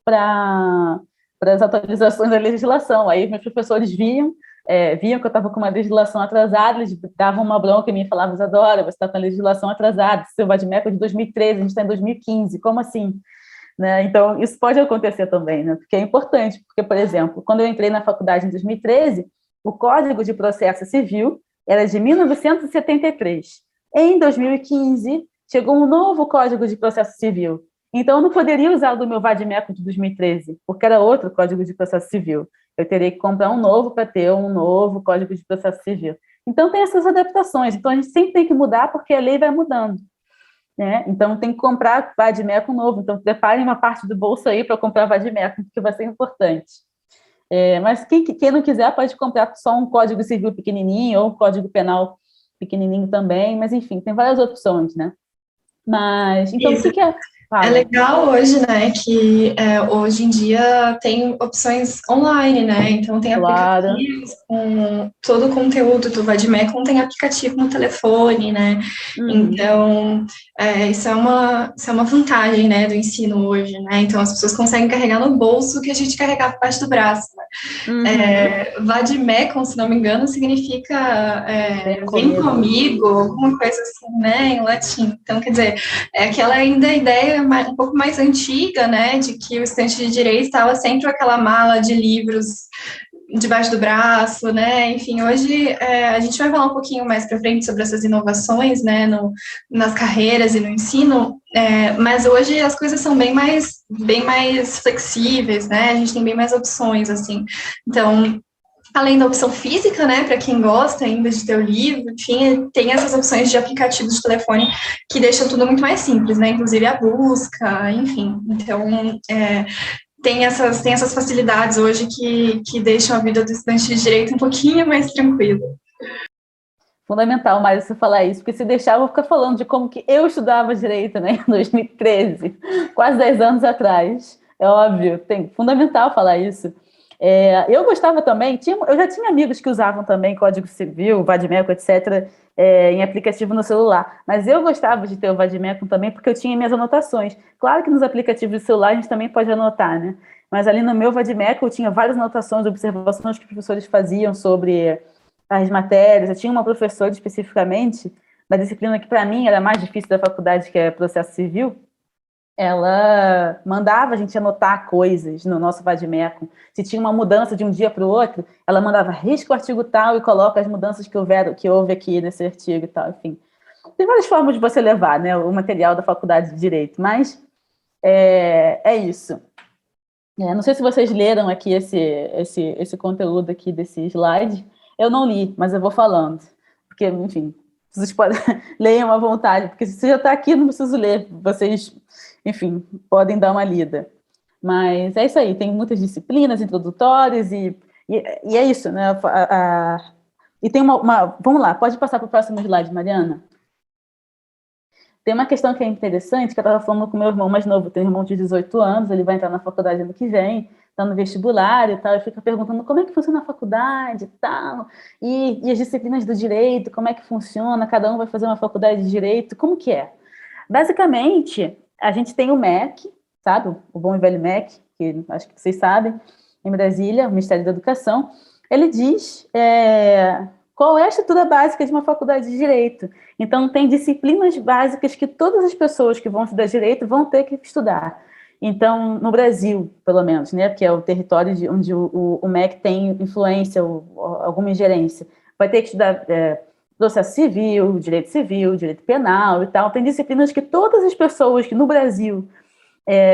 para as atualizações da legislação. Aí meus professores viam que eu estava com uma legislação atrasada, eles davam uma bronca em mim e falavam, Isadora, você está com a legislação atrasada, seu vade-mecum é de 2013, a gente está em 2015, como assim? Né? Então, isso pode acontecer também, né? Porque é importante, porque, por exemplo, quando eu entrei na faculdade em 2013, o Código de Processo Civil era de 1973. Em 2015, chegou um novo Código de Processo Civil. Então, eu não poderia usar o do meu vade-mecum de 2013, porque era outro Código de Processo Civil. Eu teria que comprar um novo para ter um novo Código de Processo Civil. Então, tem essas adaptações. Então, a gente sempre tem que mudar, porque a lei vai mudando, né? Então, tem que comprar vade-mecum novo. Então, preparem uma parte do bolso aí para comprar vade-mecum, porque vai ser importante. Mas quem não quiser pode comprar só um Código Civil pequenininho ou um Código Penal pequenininho também. Mas, enfim, tem várias opções, né? Mas, então, o que é... É legal hoje, né, que hoje em dia tem opções online, né, então tem aplicativos com todo o conteúdo do vade-mecum, tem aplicativo no telefone, né, então isso é uma vantagem, né, do ensino hoje, né, então as pessoas conseguem carregar no bolso o que a gente carregava por baixo do braço, né. Vade-mecum, se não me engano, significa vem comigo, alguma coisa assim, né, em latim, então quer dizer, aquela ainda ideia um pouco mais antiga, né, de que o estudante de direito estava sempre com aquela mala de livros debaixo do braço, né, enfim, hoje a gente vai falar um pouquinho mais para frente sobre essas inovações, né, nas carreiras e no ensino, mas hoje as coisas são bem mais flexíveis, né, a gente tem bem mais opções, assim, então... além da opção física, né, para quem gosta ainda de ter o livro, enfim, tem essas opções de aplicativos de telefone que deixam tudo muito mais simples, né, inclusive a busca, enfim. Então, tem essas facilidades hoje que deixam a vida do estudante de direito um pouquinho mais tranquila. Fundamental, mais você falar isso, porque se deixar, eu vou ficar falando de como que eu estudava direito, né, em 2013, quase 10 anos atrás. É óbvio, fundamental falar isso. Eu gostava também, eu já tinha amigos que usavam também Código Civil, Vademécum, etc., em aplicativo no celular, mas eu gostava de ter o Vademécum também porque eu tinha minhas anotações. Claro que nos aplicativos de celular a gente também pode anotar, né? Mas ali no meu Vademécum eu tinha várias anotações, observações que os professores faziam sobre as matérias. Eu tinha uma professora especificamente da disciplina que para mim era a mais difícil da faculdade, que é processo civil. Ela mandava a gente anotar coisas no nosso Vademécum. Se tinha uma mudança de um dia para o outro, ela mandava risca o artigo tal e coloca as mudanças que houve aqui nesse artigo e tal, enfim. Tem várias formas de você levar, né, o material da faculdade de Direito, mas é isso. Não sei se vocês leram aqui esse conteúdo aqui desse slide. Eu não li, mas eu vou falando. Porque, enfim, vocês podem leiam à vontade, porque se você já está aqui, não preciso ler. Vocês, enfim, podem dar uma lida. Mas é isso aí, tem muitas disciplinas introdutórias e é isso, né? E tem Vamos lá, pode passar para o próximo slide, Mariana. Tem uma questão que é interessante, que eu estava falando com meu irmão mais novo, tem um irmão de 18 anos, ele vai entrar na faculdade ano que vem, está no vestibular e tal, e fica perguntando como é que funciona a faculdade e tal, e as disciplinas do direito, como é que funciona, cada um vai fazer uma faculdade de direito, como que é? Basicamente, a gente tem o MEC, sabe, o bom e velho MEC, que acho que vocês sabem, em Brasília, o Ministério da Educação, ele diz qual é a estrutura básica de uma faculdade de direito. Então, tem disciplinas básicas que todas as pessoas que vão estudar direito vão ter que estudar. Então, no Brasil, pelo menos, né, que é o território onde o MEC tem influência, alguma ingerência, vai ter que estudar processo civil, direito penal e tal. Tem disciplinas que todas as pessoas que no Brasil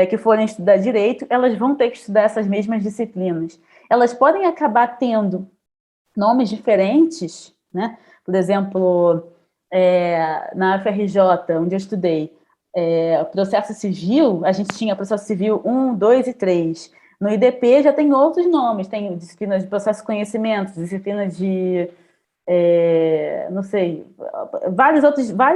que forem estudar direito, elas vão ter que estudar essas mesmas disciplinas. Elas podem acabar tendo nomes diferentes, né? Por exemplo, na UFRJ, onde eu estudei, processo civil, a gente tinha processo civil 1, 2 e 3. No IDP já tem outros nomes, tem disciplinas de processo de conhecimento, disciplinas de, não sei, vários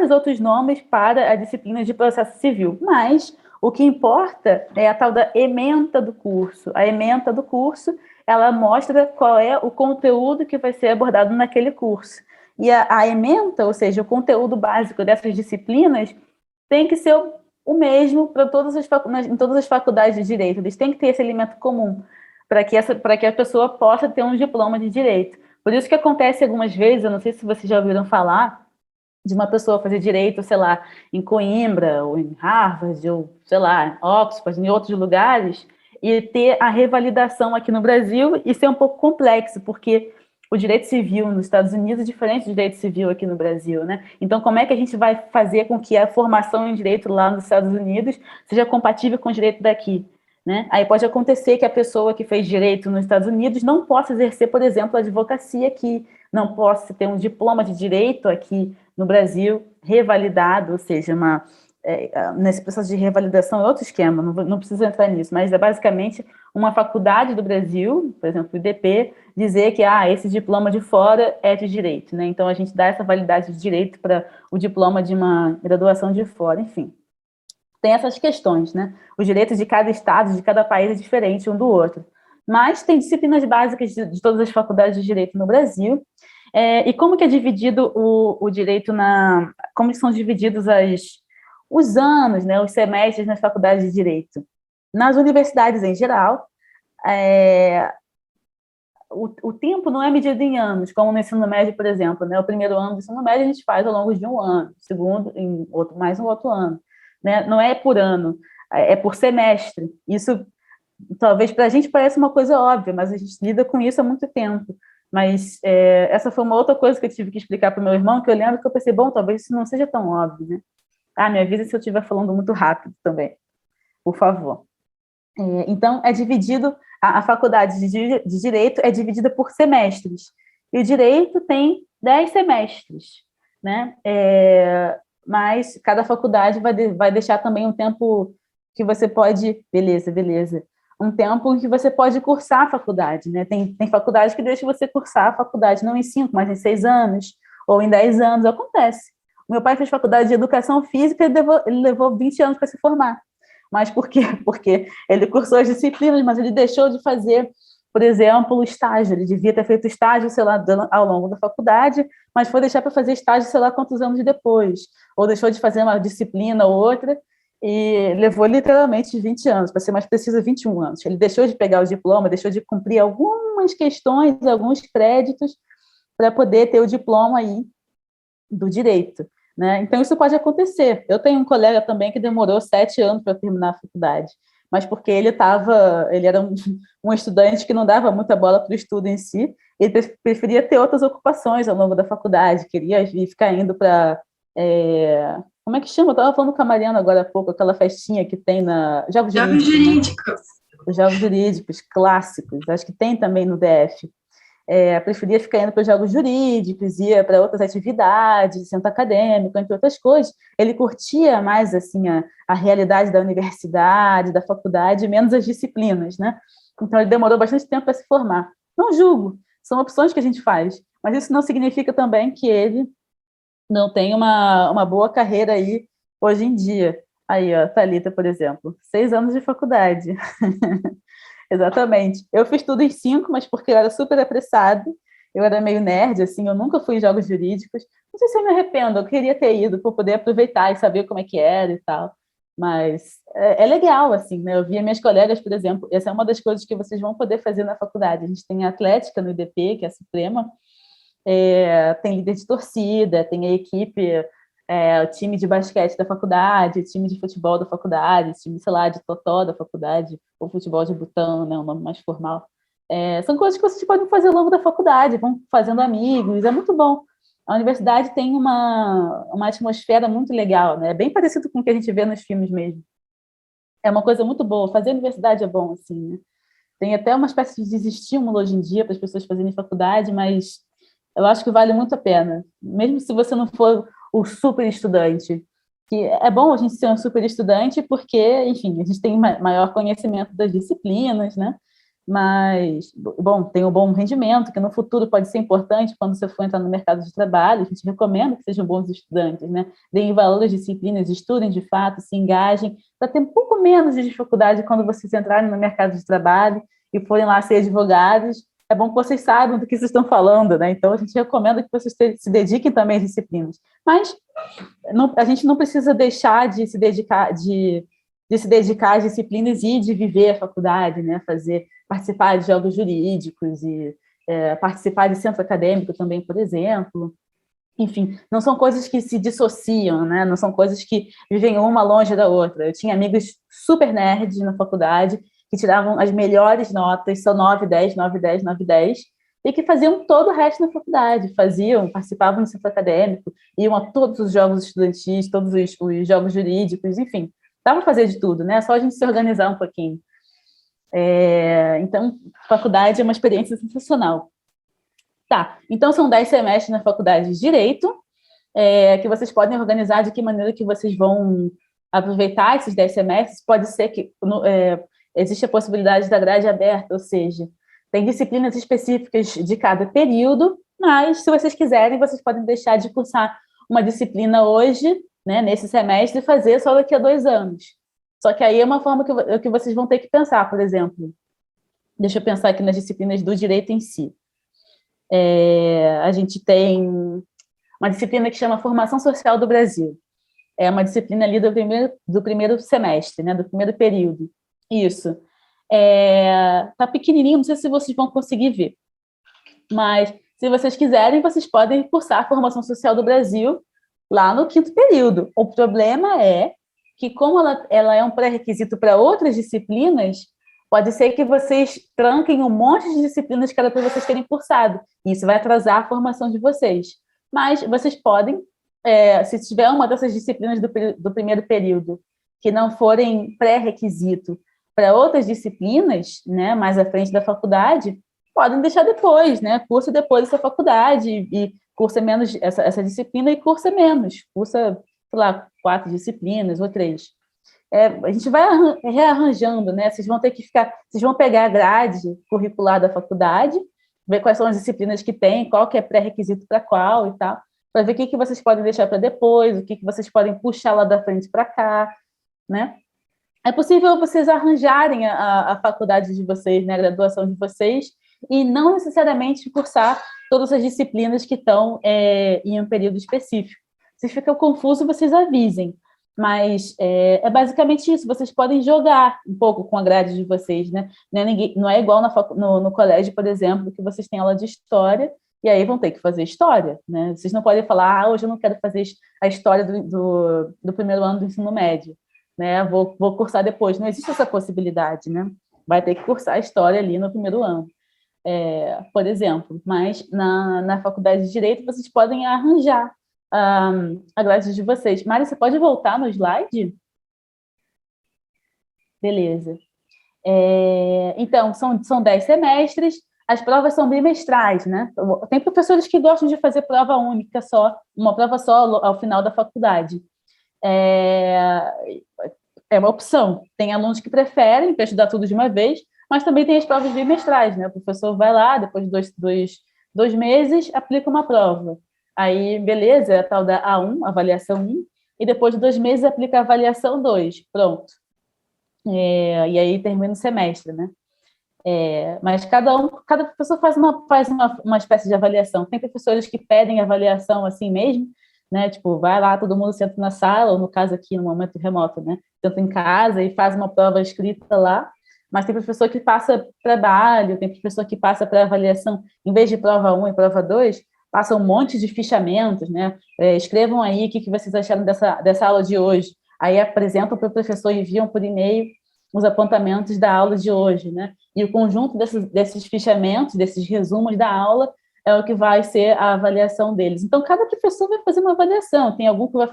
outros nomes para a disciplina de processo civil, mas o que importa é a tal da ementa do curso. A ementa do curso, ela mostra qual é o conteúdo que vai ser abordado naquele curso. E a ementa, ou seja, o conteúdo básico dessas disciplinas, tem que ser o mesmo em todas as faculdades de direito. Eles têm que ter esse elemento comum para que a pessoa possa ter um diploma de direito. Por isso que acontece algumas vezes, eu não sei se vocês já ouviram falar, de uma pessoa fazer direito, sei lá, em Coimbra, ou em Harvard, ou, sei lá, Oxford, em outros lugares, e ter a revalidação aqui no Brasil e ser um pouco complexo, porque o direito civil nos Estados Unidos é diferente do direito civil aqui no Brasil, né? Então, como é que a gente vai fazer com que a formação em direito lá nos Estados Unidos seja compatível com o direito daqui? Né? Aí pode acontecer que a pessoa que fez direito nos Estados Unidos não possa exercer, por exemplo, a advocacia aqui, não possa ter um diploma de direito aqui no Brasil revalidado, ou seja, nesse processo de revalidação é outro esquema, não preciso entrar nisso, mas é basicamente uma faculdade do Brasil, por exemplo, o IDP, dizer que esse diploma de fora é de direito, né? Então a gente dá essa validade de direito para o diploma de uma graduação de fora, enfim. Tem essas questões, né? Os direitos de cada estado, de cada país é diferente um do outro. Mas tem disciplinas básicas de todas as faculdades de direito no Brasil. E como que é dividido o direito como são divididos os anos, né, os semestres nas faculdades de direito? Nas universidades em geral, o tempo não é medido em anos, como no ensino médio, por exemplo, né? O primeiro ano do ensino médio a gente faz ao longo de um ano, o segundo, mais um outro ano. Né? Não é por ano, é por semestre. Isso, talvez, para a gente pareça uma coisa óbvia, mas a gente lida com isso há muito tempo. Mas essa foi uma outra coisa que eu tive que explicar para o meu irmão, que eu lembro que eu pensei, bom, talvez isso não seja tão óbvio, né? Me avisa se eu estiver falando muito rápido também, por favor. Então, é dividido, a faculdade de Direito é dividida por semestres, e o Direito tem 10 semestres, né? Mas cada faculdade vai deixar também um tempo que você pode... Beleza. Um tempo em que você pode cursar a faculdade, né? Tem faculdade que deixa você cursar a faculdade não em 5, mas em 6 anos, ou em 10 anos, acontece. O meu pai fez faculdade de Educação Física e ele levou 20 anos para se formar. Mas por quê? Porque ele cursou as disciplinas, mas ele deixou de fazer, por exemplo, o estágio. Ele devia ter feito estágio, sei lá, ao longo da faculdade, mas foi deixar para fazer estágio, sei lá, quantos anos depois. Ou deixou de fazer uma disciplina ou outra, e levou literalmente 20 anos, para ser mais preciso, 21 anos. Ele deixou de pegar o diploma, deixou de cumprir algumas questões, alguns créditos, para poder ter o diploma aí do direito, né? Então, isso pode acontecer. Eu tenho um colega também que demorou 7 anos para terminar a faculdade, mas porque ele era um estudante que não dava muita bola para o estudo em si, ele preferia ter outras ocupações ao longo da faculdade, queria ficar indo para... como é que chama? Eu estava falando com a Mariana agora há pouco, aquela festinha que tem na... Jogos Jurídicos. Né? Os Jogos Jurídicos clássicos, acho que tem também no DF. Preferia ficar indo para os Jogos Jurídicos, ia para outras atividades, centro acadêmico, entre outras coisas. Ele curtia mais assim a realidade da universidade, da faculdade, menos as disciplinas, né? Então, ele demorou bastante tempo para se formar. Não julgo, são opções que a gente faz, mas isso não significa também que ele não tem uma boa carreira aí hoje em dia. Aí, ó, Thalita, por exemplo, 6 anos de faculdade. Exatamente. Eu fiz tudo em 5, mas porque eu era super apressada, eu era meio nerd, assim, eu nunca fui em jogos jurídicos. Não sei se eu me arrependo, eu queria ter ido para poder aproveitar e saber como é que era e tal. Mas é legal, assim, né? Eu via minhas colegas, por exemplo, essa é uma das coisas que vocês vão poder fazer na faculdade. A gente tem a Atlética no IDP, que é a Suprema, tem líder de torcida, tem a equipe, o time de basquete da faculdade, time de futebol da faculdade, time, sei lá, de totó da faculdade, ou futebol de botão, né, um nome mais formal. São coisas que vocês podem fazer ao longo da faculdade, vão fazendo amigos, é muito bom. A universidade tem uma atmosfera muito legal, né? É bem parecido com o que a gente vê nos filmes mesmo. É uma coisa muito boa, fazer universidade é bom, assim, né? Tem até uma espécie de desestímulo hoje em dia para as pessoas fazerem faculdade, mas eu acho que vale muito a pena, mesmo se você não for o super estudante, que é bom a gente ser um super estudante porque, enfim, a gente tem maior conhecimento das disciplinas, né? Mas, bom, tem um bom rendimento, que no futuro pode ser importante quando você for entrar no mercado de trabalho. A gente recomenda que sejam bons estudantes, né? Deem valor às disciplinas, estudem de fato, se engajem, para ter um pouco menos de dificuldade quando vocês entrarem no mercado de trabalho e forem lá ser advogados. É bom que vocês saibam do que vocês estão falando, né? Então, a gente recomenda que vocês se dediquem também às disciplinas. Mas a gente não precisa deixar de se dedicar, de se dedicar às disciplinas e de viver a faculdade, né? Participar de jogos jurídicos e participar de centro acadêmico também, por exemplo. Enfim, não são coisas que se dissociam, né? Não são coisas que vivem uma longe da outra. Eu tinha amigos super nerds na faculdade que tiravam as melhores notas, só 9, 10, 9, 10, 9, 10, e que faziam todo o resto na faculdade, participavam do centro acadêmico, iam a todos os jogos estudantis, todos os jogos jurídicos, enfim, dava para fazer de tudo, né? Só a gente se organizar um pouquinho. Então, faculdade é uma experiência sensacional. Tá, então são 10 semestres na faculdade de Direito, que vocês podem organizar de que maneira que vocês vão aproveitar esses 10 semestres. Pode ser que existe a possibilidade da grade aberta, ou seja, tem disciplinas específicas de cada período, mas, se vocês quiserem, vocês podem deixar de cursar uma disciplina hoje, né, nesse semestre, e fazer só daqui a 2 anos. Só que aí é uma forma que vocês vão ter que pensar, por exemplo. Deixa eu pensar aqui nas disciplinas do direito em si. A gente tem uma disciplina que chama Formação Social do Brasil. É uma disciplina ali do primeiro semestre, né, do primeiro período. Isso. Tá pequenininho, não sei se vocês vão conseguir ver. Mas, se vocês quiserem, vocês podem cursar a Formação Social do Brasil lá no 5º período. O problema é que, como ela é um pré-requisito para outras disciplinas, pode ser que vocês tranquem um monte de disciplinas que era para vocês terem cursado. E isso vai atrasar a formação de vocês. Mas vocês podem, se tiver uma dessas disciplinas do primeiro período que não forem pré-requisito para outras disciplinas, né, mais à frente da faculdade, podem deixar depois, né? Cursa depois essa faculdade e cursa menos essa disciplina e cursa menos. Cursa, sei lá, 4 disciplinas ou 3. A gente vai rearranjando, né? Vocês vão pegar a grade curricular da faculdade, ver quais são as disciplinas que tem, qual que é pré-requisito para qual e tal, para ver o que vocês podem deixar para depois, o que vocês podem puxar lá da frente para cá, né? É possível vocês arranjarem a faculdade de vocês, né, a graduação de vocês, e não necessariamente cursar todas as disciplinas que estão em um período específico. Se fica confuso, vocês avisem. Mas é basicamente isso, vocês podem jogar um pouco com a grade de vocês, né? Não é igual no colégio, por exemplo, que vocês têm aula de história, e aí vão ter que fazer história, né? Vocês não podem falar, hoje eu não quero fazer a história do primeiro ano do ensino médio, né? Vou cursar depois. Não existe essa possibilidade, né? Vai ter que cursar a história ali no primeiro ano, por exemplo. Mas na faculdade de Direito, vocês podem arranjar a grade de vocês. Mari, você pode voltar no slide? Beleza. Então, são 10 semestres, as provas são bimestrais, né? Tem professores que gostam de fazer prova única só, uma prova só ao final da faculdade. É uma opção. Tem alunos que preferem para estudar tudo de uma vez, mas também tem as provas bimestrais, né? O professor vai lá, depois de dois meses, aplica uma prova. Aí, beleza, é a tal da A1, avaliação 1, e depois de 2 meses aplica a avaliação 2, pronto. E aí termina o semestre, né? Mas cada professor faz uma espécie de avaliação. Tem professores que pedem avaliação assim mesmo, né? Tipo, vai lá, todo mundo senta na sala, ou no caso aqui, no momento remoto, né? Senta em casa e faz uma prova escrita lá. Mas tem professor que passa trabalho, tem professor que passa para avaliação, em vez de prova 1 e prova 2, passa um monte de fichamentos, né? Escrevam aí o que vocês acharam dessa aula de hoje. Aí apresentam para o professor e enviam por e-mail os apontamentos da aula de hoje, né? E o conjunto desses fichamentos, desses resumos da aula, é o que vai ser a avaliação deles. Então, cada professor vai fazer uma avaliação. Tem algum que vai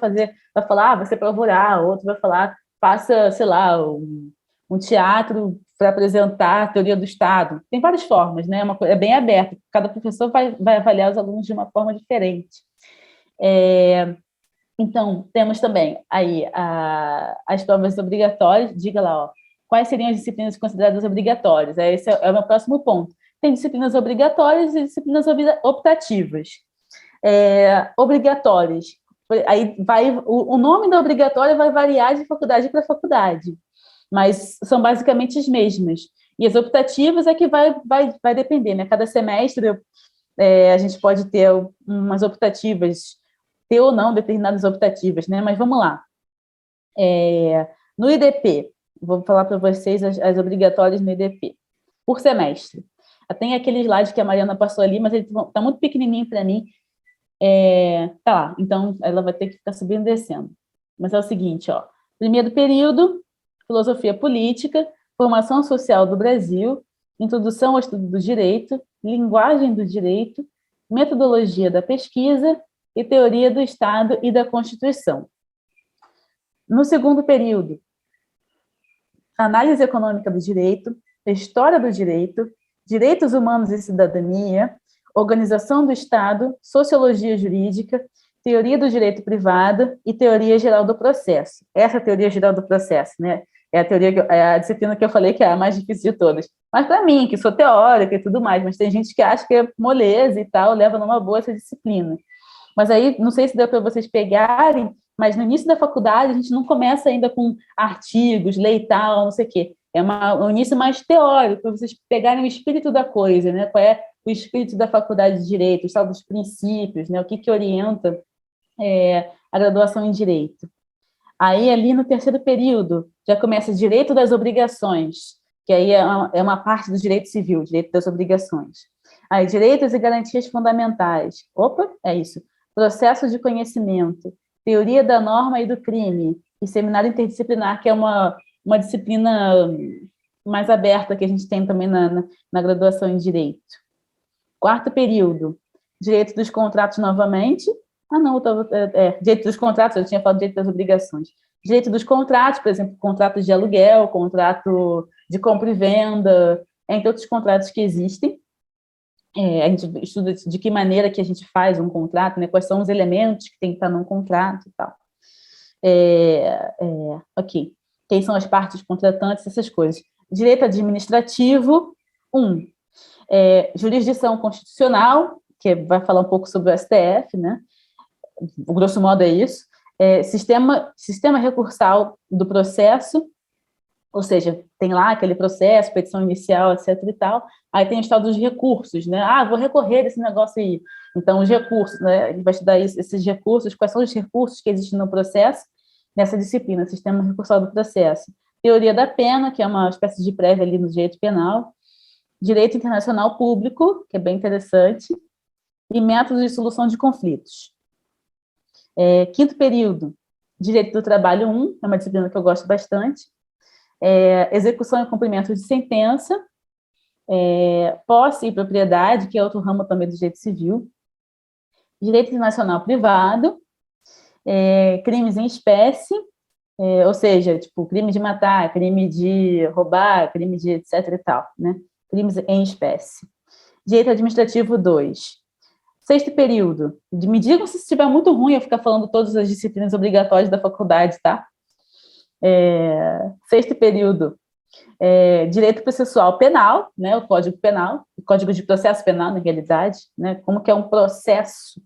falar, vai ser prova oral, outro vai falar, faça, sei lá, um teatro para apresentar a teoria do Estado. Tem várias formas, né? É bem aberto. Cada professor vai avaliar os alunos de uma forma diferente. Então, temos também aí as provas obrigatórias. Diga lá, ó, quais seriam as disciplinas consideradas obrigatórias? Esse é o meu próximo ponto. Tem disciplinas obrigatórias e disciplinas optativas. Obrigatórias. Aí o nome da obrigatória vai variar de faculdade para faculdade, mas são basicamente as mesmas. E as optativas é que vai depender, né? Cada semestre a gente pode ter umas optativas, ter ou não determinadas optativas, né? Mas vamos lá. No IDP, vou falar para vocês as obrigatórias no IDP, por semestre. Tem aquele slide que a Mariana passou ali, mas ele está muito pequenininho para mim. Tá lá, então ela vai ter que ficar subindo e descendo. Mas é o seguinte, ó. Primeiro período, filosofia política, formação social do Brasil, introdução ao estudo do direito, linguagem do direito, metodologia da pesquisa e teoria do Estado e da Constituição. No segundo período, análise econômica do direito, história do direito, direitos humanos e cidadania, organização do Estado, sociologia jurídica, teoria do direito privado e teoria geral do processo. Essa teoria geral do processo, né? É a disciplina que eu falei que é a mais difícil de todas. Mas para mim, que sou teórica e tudo mais, mas tem gente que acha que é moleza e tal, leva numa boa essa disciplina. Mas aí, não sei se deu para vocês pegarem, mas no início da faculdade a gente não começa ainda com artigos, lei e tal, não sei o quê. É um início mais teórico, para vocês pegarem o espírito da coisa, né? Qual é o espírito da faculdade de Direito, os tal dos princípios, né? O que orienta a graduação em Direito. Aí, ali no terceiro período, já começa Direito das Obrigações, que aí é uma parte do direito civil, Direito das Obrigações. Aí, Direitos e Garantias Fundamentais. Opa, é isso. Processo de Conhecimento, Teoria da Norma e do Crime, e Seminário Interdisciplinar, que é uma disciplina mais aberta que a gente tem também na graduação em Direito. Quarto período, Direito dos Contratos novamente. Direito dos Contratos, eu tinha falado Direito das Obrigações. Direito dos Contratos, por exemplo, contrato de aluguel, contrato de compra e venda, entre outros contratos que existem. A gente estuda de que maneira que a gente faz um contrato, né? Quais são os elementos que tem que estar num contrato e tal. Ok. Quem são as partes contratantes, essas coisas. Direito administrativo, jurisdição constitucional, que vai falar um pouco sobre o STF, né? O grosso modo é isso. Sistema recursal do processo, ou seja, tem lá aquele processo, petição inicial, etc. e tal. Aí tem o estado dos recursos, né? Vou recorrer desse negócio aí. Então, os recursos, né? A gente vai estudar esses recursos, quais são os recursos que existem no processo, nessa disciplina, sistema recursal do processo. Teoria da pena, que é uma espécie de prévia ali no direito penal. Direito internacional público, que é bem interessante. E métodos de solução de conflitos. Quinto período, direito do trabalho 1, é uma disciplina que eu gosto bastante. Execução e cumprimento de sentença. Posse e propriedade, que é outro ramo também do direito civil. Direito internacional privado. Crimes em espécie, ou seja, tipo, crime de matar, crime de roubar, crime de etc e tal, né? Crimes em espécie. Direito administrativo 2. Sexto período. Me digam se estiver muito ruim eu ficar falando todas as disciplinas obrigatórias da faculdade, tá? Sexto período. Direito processual penal, né? O Código Penal, o Código de Processo Penal, na realidade, né? Como que é um processo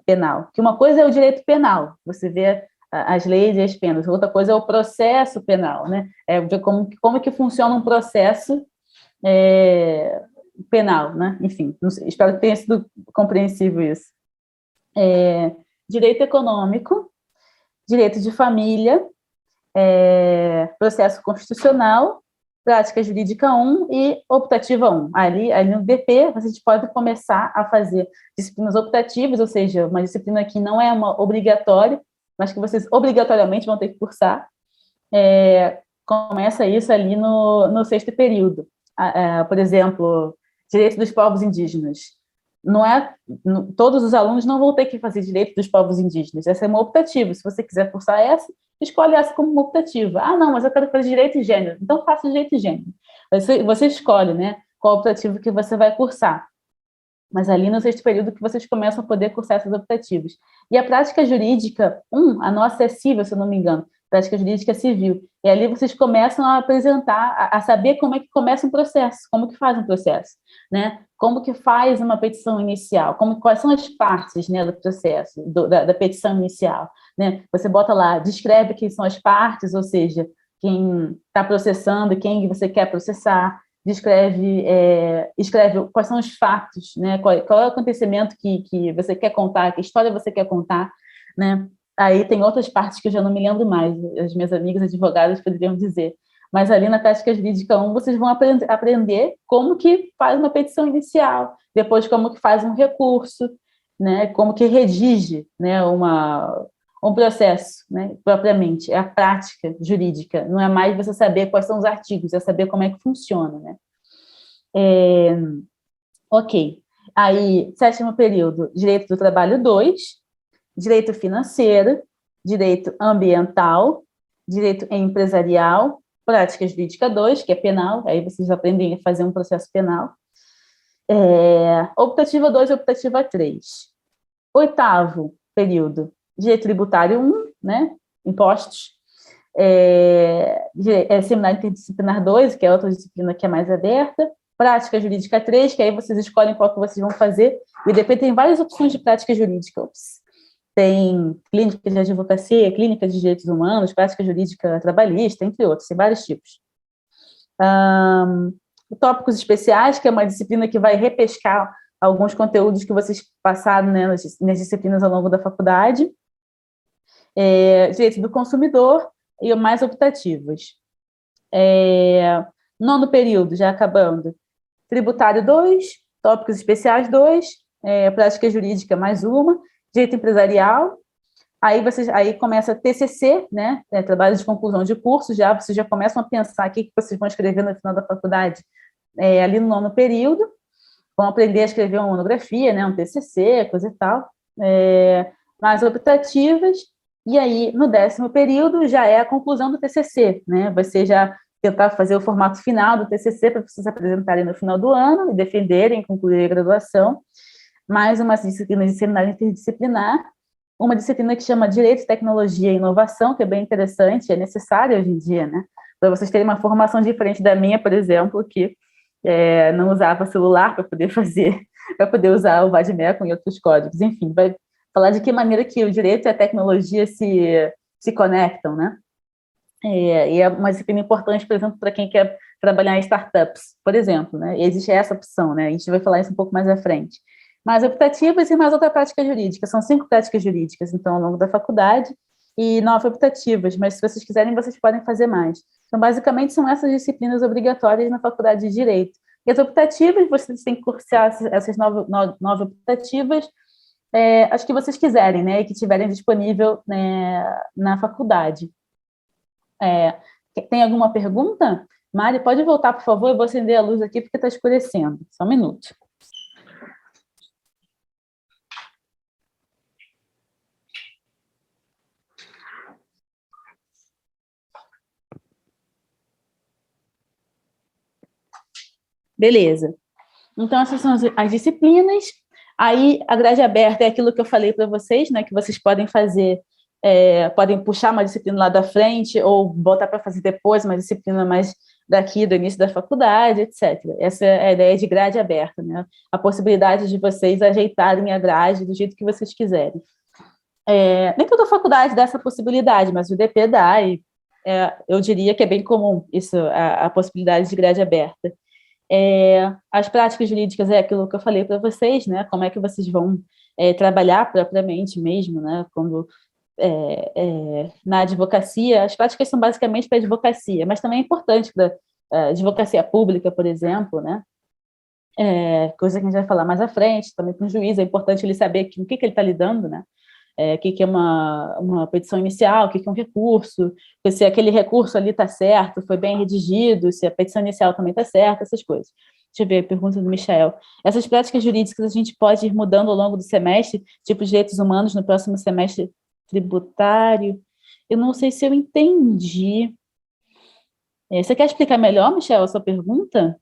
penal. Que uma coisa é o direito penal, você vê as leis e as penas. Outra coisa é o processo penal, né? Ver como que funciona um processo penal, né? Enfim, espero que tenha sido compreensível isso. Direito econômico, direito de família, processo constitucional, prática jurídica 1 e optativa 1. Ali no DP, vocês podem começar a fazer disciplinas optativas, ou seja, uma disciplina que não é uma obrigatória, mas que vocês obrigatoriamente vão ter que cursar. Começa isso ali no sexto período. Por exemplo, direito dos povos indígenas. Todos os alunos não vão ter que fazer direito dos povos indígenas. Essa é uma optativa. Se você quiser cursar essa, escolhe essa como uma optativa. Não, mas eu quero fazer direito e gênero. Então, faça direito e gênero. Você escolhe, né, qual optativo que você vai cursar. Mas ali no sexto período que vocês começam a poder cursar essas optativas. E a prática jurídica 1, a nossa é civil, se eu não me engano, prática jurídica civil. E ali vocês começam a apresentar, a saber como é que começa um processo, como que faz um processo, né? Como que faz uma petição inicial, quais são as partes, né, do processo, da petição inicial, né? Você bota lá, descreve quem são as partes, ou seja, quem está processando, quem você quer processar, escreve quais são os fatos, né? Qual é o acontecimento que você quer contar, que história você quer contar, né? Aí tem outras partes que eu já não me lembro mais, as minhas amigas advogadas poderiam dizer. Mas ali na prática jurídica 1, vocês vão aprender como que faz uma petição inicial, depois como que faz um recurso, né? Como que redige, né, um processo, né, propriamente. É a prática jurídica, não é mais você saber quais são os artigos, é saber como é que funciona, né? Ok. Aí, sétimo período, direito do trabalho 2, direito financeiro, direito ambiental, direito empresarial, prática jurídica 2, que é penal, aí vocês aprendem a fazer um processo penal. Optativa 2 e optativa 3. Oitavo período, direito tributário 1, né? Impostos. Seminário interdisciplinar 2, que é outra disciplina que é mais aberta. Prática jurídica 3, que aí vocês escolhem qual que vocês vão fazer. O IDP tem várias opções de prática jurídica. Tem clínica de advocacia, clínica de direitos humanos, prática jurídica trabalhista, entre outros, tem vários tipos. Tópicos especiais, que é uma disciplina que vai repescar alguns conteúdos que vocês passaram, né, nas disciplinas ao longo da faculdade. Direito do consumidor e mais optativos. Nono período, já acabando. Tributário 2, tópicos especiais 2, prática jurídica mais uma, direito empresarial, aí começa TCC, né, trabalho de conclusão de curso, vocês já começam a pensar o que vocês vão escrever no final da faculdade, ali no nono período, vão aprender a escrever uma monografia, né, um TCC, coisa e tal, mais optativas, e aí no décimo período já é a conclusão do TCC, né, você já tentar fazer o formato final do TCC para vocês apresentarem no final do ano e defenderem, concluir a graduação, mais uma disciplina de seminário interdisciplinar, uma disciplina que chama Direito, Tecnologia e Inovação, que é bem interessante, é necessária hoje em dia, né? Para vocês terem uma formação diferente da minha, por exemplo, que não usava celular para poder usar o Vademécum e outros códigos. Enfim, vai falar de que maneira que o direito e a tecnologia se conectam, né? E é uma disciplina importante, por exemplo, para quem quer trabalhar em startups, por exemplo, né? E existe essa opção, né? A gente vai falar isso um pouco mais à frente. Mais optativas e mais outra prática jurídica. São 5 práticas jurídicas, então, ao longo da faculdade, e 9 optativas, mas se vocês quiserem, vocês podem fazer mais. Então, basicamente, são essas disciplinas obrigatórias na faculdade de Direito. E as optativas, vocês têm que cursar essas 9 optativas, as que vocês quiserem, né, e que tiverem disponível, né, na faculdade. Tem alguma pergunta? Mari, pode voltar, por favor, eu vou acender a luz aqui porque está escurecendo. Só um minuto. Beleza. Então, essas são as disciplinas. Aí, a grade aberta é aquilo que eu falei para vocês, né, que vocês podem fazer, podem puxar uma disciplina lá da frente ou botar para fazer depois uma disciplina mais daqui, do início da faculdade, etc. Essa é a ideia de grade aberta, né? A possibilidade de vocês ajeitarem a grade do jeito que vocês quiserem. Nem toda faculdade dá essa possibilidade, mas o IDP dá, e eu diria que é bem comum isso, a possibilidade de grade aberta. As práticas jurídicas é aquilo que eu falei para vocês, né? Como é que vocês vão trabalhar propriamente mesmo, né? Quando na advocacia, as práticas são basicamente para advocacia, mas também é importante para advocacia pública, por exemplo, né? Coisa que a gente vai falar mais à frente, também para um juiz é importante ele saber com o que ele está lidando, né? O que é uma petição inicial, o que é um recurso, se aquele recurso ali está certo, foi bem redigido, se a petição inicial também está certa, essas coisas. Deixa eu ver a pergunta do Michael. Essas práticas jurídicas a gente pode ir mudando ao longo do semestre, tipo direitos humanos no próximo semestre tributário? Eu não sei se eu entendi. Você quer explicar melhor, Michel, a sua pergunta?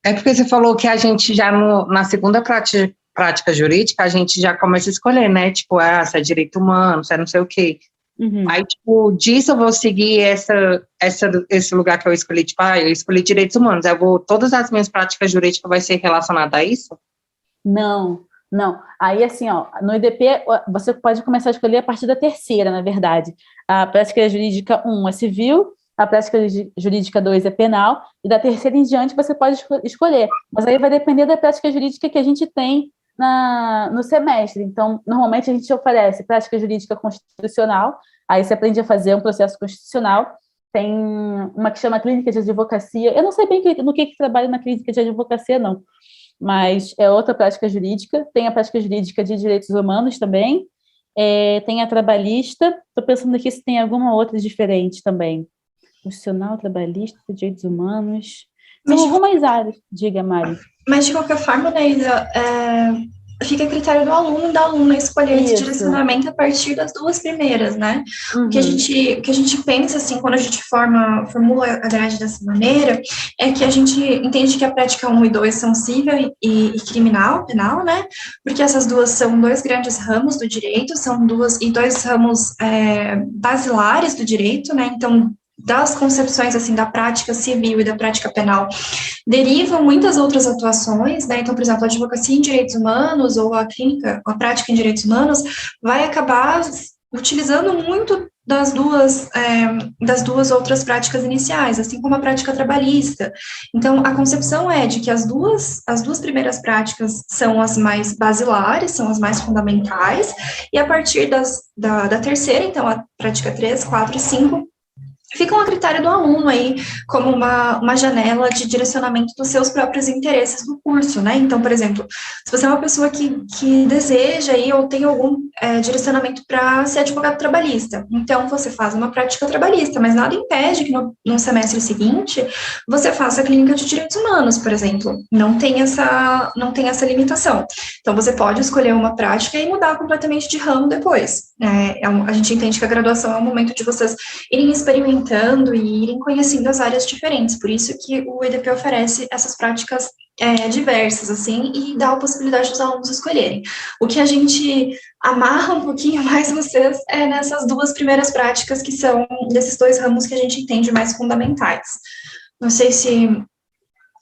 É porque você falou que a gente já na segunda prática jurídica, a gente já começa a escolher, né? Tipo, se é direito humano, se é não sei o quê. Uhum. Aí, tipo, disso eu vou seguir esse lugar que eu escolhi, tipo, eu escolhi direitos humanos, todas as minhas práticas jurídicas vai ser relacionada a isso? Não. Aí, assim, ó, no IDP, você pode começar a escolher a partir da terceira, na verdade. A prática jurídica 1 é civil, a prática jurídica 2 é penal, e da terceira em diante você pode escolher. Mas aí vai depender da prática jurídica que a gente tem no semestre. Então, normalmente a gente oferece prática jurídica constitucional, aí você aprende a fazer um processo constitucional. Tem uma que chama clínica de advocacia. Eu não sei bem no que trabalha na clínica de advocacia, não. Mas é outra prática jurídica. Tem a prática jurídica de direitos humanos também. Tem a trabalhista. Estou pensando aqui se tem alguma outra diferente também. Constitucional, trabalhista, direitos humanos. Tem algumas áreas. Diga, Mari. Mas, de qualquer forma, né, Isa, fica a critério do aluno e da aluna escolher esse direcionamento a partir das 2 primeiras, né? Uhum. O que a gente pensa, assim, quando a gente formula a grade dessa maneira, é que a gente entende que a prática 1 e 2 são civil e criminal, penal, né? Porque essas duas são 2 grandes ramos do direito, são 2 ramos basilares do direito, né? Então, das concepções, assim, da prática civil e da prática penal, derivam muitas outras atuações, né? Então, por exemplo, a advocacia em direitos humanos ou a prática em direitos humanos vai acabar utilizando muito das duas outras práticas iniciais, assim como a prática trabalhista. Então, a concepção é de que as duas primeiras práticas são as mais basilares, são as mais fundamentais, e a partir da terceira, então, a prática 3, 4 e 5, ficam a critério do aluno aí, como uma janela de direcionamento dos seus próprios interesses no curso, né? Então, por exemplo, se você é uma pessoa que deseja aí, ou tem algum direcionamento para ser advogado trabalhista, então você faz uma prática trabalhista, mas nada impede que no semestre seguinte você faça a clínica de direitos humanos, por exemplo. Não tem essa limitação. Então, você pode escolher uma prática e mudar completamente de ramo depois. A gente entende que a graduação é um momento de vocês irem experimentando e irem conhecendo as áreas diferentes. Por isso que o EDP oferece essas práticas diversas, assim, e dá a possibilidade dos alunos escolherem. O que a gente amarra um pouquinho mais vocês é nessas duas primeiras práticas, que são desses dois ramos que a gente entende mais fundamentais. Não sei se...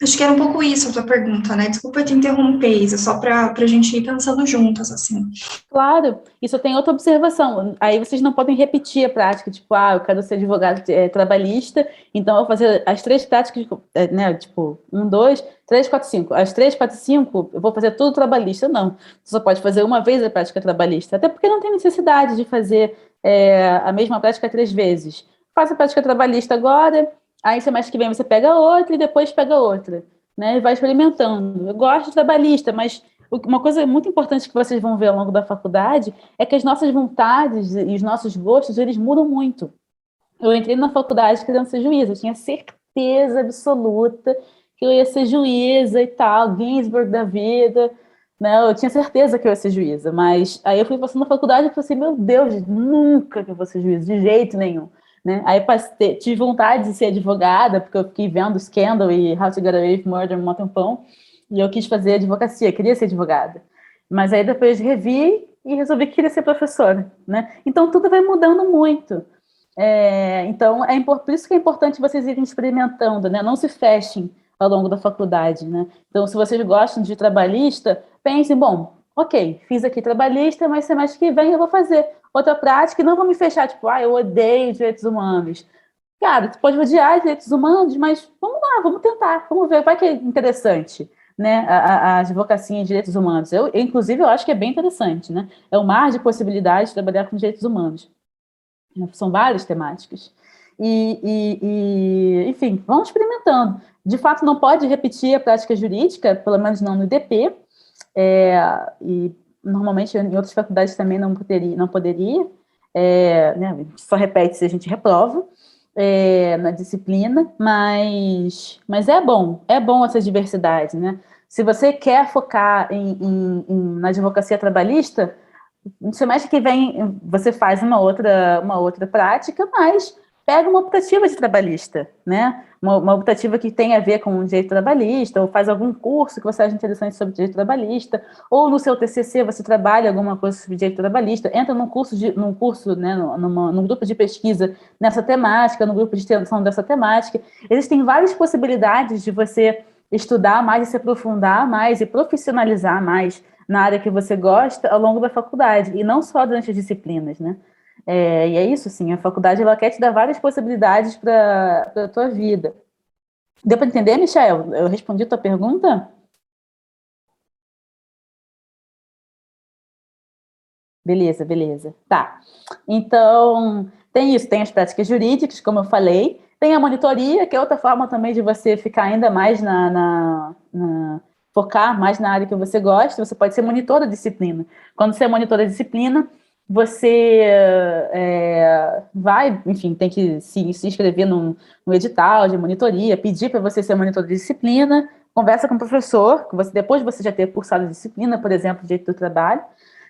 Acho que era um pouco isso a tua pergunta, né? Desculpa te interromper, Isa, só para a gente ir pensando juntas, assim. Claro, isso tem outra observação. Aí vocês não podem repetir a prática, tipo, eu quero ser advogado trabalhista, então eu vou fazer as 3 práticas, né? Tipo, 1, 2, 3, 4, 5. As 3, 4, 5, eu vou fazer tudo trabalhista. Não, você só pode fazer uma vez a prática trabalhista, até porque não tem necessidade de fazer a mesma prática 3 vezes. Faça a prática trabalhista agora, aí semestre que vem você pega outra e depois pega outra, né? E vai experimentando. Eu gosto de trabalhista, mas uma coisa muito importante que vocês vão ver ao longo da faculdade é que as nossas vontades e os nossos gostos, eles mudam muito. Eu entrei na faculdade querendo ser juíza, eu tinha certeza absoluta que eu ia ser juíza e tal, Ginsburg da vida, né? Eu tinha certeza que eu ia ser juíza, mas aí eu fui passando na faculdade e falei assim, meu Deus, nunca que eu vou ser juíza, de jeito nenhum. Né? Aí tive vontade de ser advogada, porque eu fiquei vendo Scandal e How to Get Away with Murder um tempão, e eu quis fazer advocacia, queria ser advogada. Mas aí depois revi e resolvi que queria ser professora. Né? Então tudo vai mudando muito. Então por isso que é importante vocês irem experimentando, né? Não se fechem ao longo da faculdade. Né? Então se vocês gostam de trabalhista, pensem, bom, ok, fiz aqui trabalhista, mas semestre que vem eu vou fazer outra prática e não vou me fechar, tipo, eu odeio direitos humanos. Cara, tu pode odiar direitos humanos, mas vamos lá, vamos tentar, vamos ver, vai que é interessante, né, a advocacia em direitos humanos. Inclusive, eu acho que é bem interessante, né? É um mar de possibilidades de trabalhar com direitos humanos. São várias temáticas. Enfim, vamos experimentando. De fato, não pode repetir a prática jurídica, pelo menos não no IDP, e normalmente em outras faculdades também não poderia, né, só repete se a gente reprova na disciplina, mas é bom essa diversidade, né? Se você quer focar na advocacia trabalhista, no semestre que vem você faz uma outra prática, mas pega uma optativa de trabalhista, né? Uma optativa que tem a ver com o direito trabalhista, ou faz algum curso que você acha interessante sobre direito trabalhista, ou no seu TCC você trabalha alguma coisa sobre direito trabalhista, entra num curso, né, num grupo de pesquisa nessa temática, no grupo de extensão dessa temática. Existem várias possibilidades de você estudar mais e se aprofundar mais e profissionalizar mais na área que você gosta ao longo da faculdade, e não só durante as disciplinas, né? E é isso, sim, a faculdade ela quer te dar várias possibilidades para a tua vida. Deu para entender, Michel? Eu respondi a tua pergunta? Beleza. Tá. Então, tem isso, tem as práticas jurídicas, como eu falei, tem a monitoria, que é outra forma também de você ficar ainda mais focar mais na área que você gosta. Você pode ser monitor da disciplina. Quando você é monitor da disciplina, você vai, enfim, tem que se inscrever no edital de monitoria, pedir para você ser monitor de disciplina, conversa com o professor, depois de você já ter cursado a disciplina, por exemplo, direito do trabalho,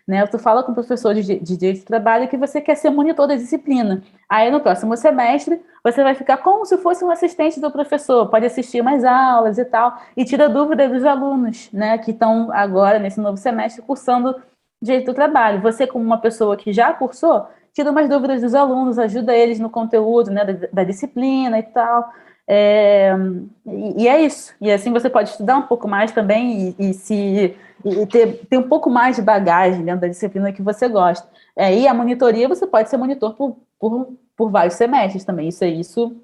né? Tu fala com o professor de direito do trabalho que você quer ser monitor da disciplina. Aí no próximo semestre você vai ficar como se fosse um assistente do professor, pode assistir mais aulas e tal, e tira dúvida dos alunos, né, que estão agora nesse novo semestre cursando direito do trabalho. Você, como uma pessoa que já cursou, tira umas dúvidas dos alunos, ajuda eles no conteúdo, né, da disciplina e tal. E é isso. E assim você pode estudar um pouco mais também e ter um pouco mais de bagagem dentro da disciplina que você gosta. E a monitoria, você pode ser monitor por vários semestres também. Isso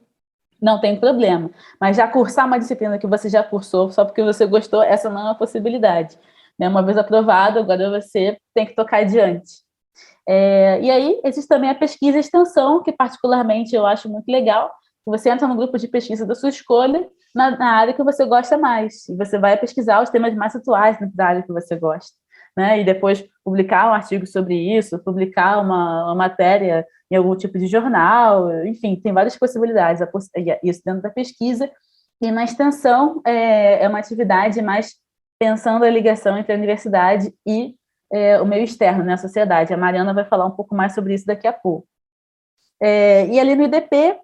não tem problema. Mas já cursar uma disciplina que você já cursou, só porque você gostou, essa não é uma possibilidade. Né? Uma vez aprovado, agora você tem que tocar adiante. E aí, existe também a pesquisa e extensão, que particularmente eu acho muito legal. Você entra no grupo de pesquisa da sua escolha, na área que você gosta mais, e você vai pesquisar os temas mais atuais dentro da área que você gosta, né? E depois publicar um artigo sobre isso, publicar uma matéria em algum tipo de jornal, enfim, tem várias possibilidades, isso dentro da pesquisa. E na extensão é uma atividade mais pensando a ligação entre a universidade e o meio externo, né, a sociedade. A Mariana vai falar um pouco mais sobre isso daqui a pouco. E ali no IDP,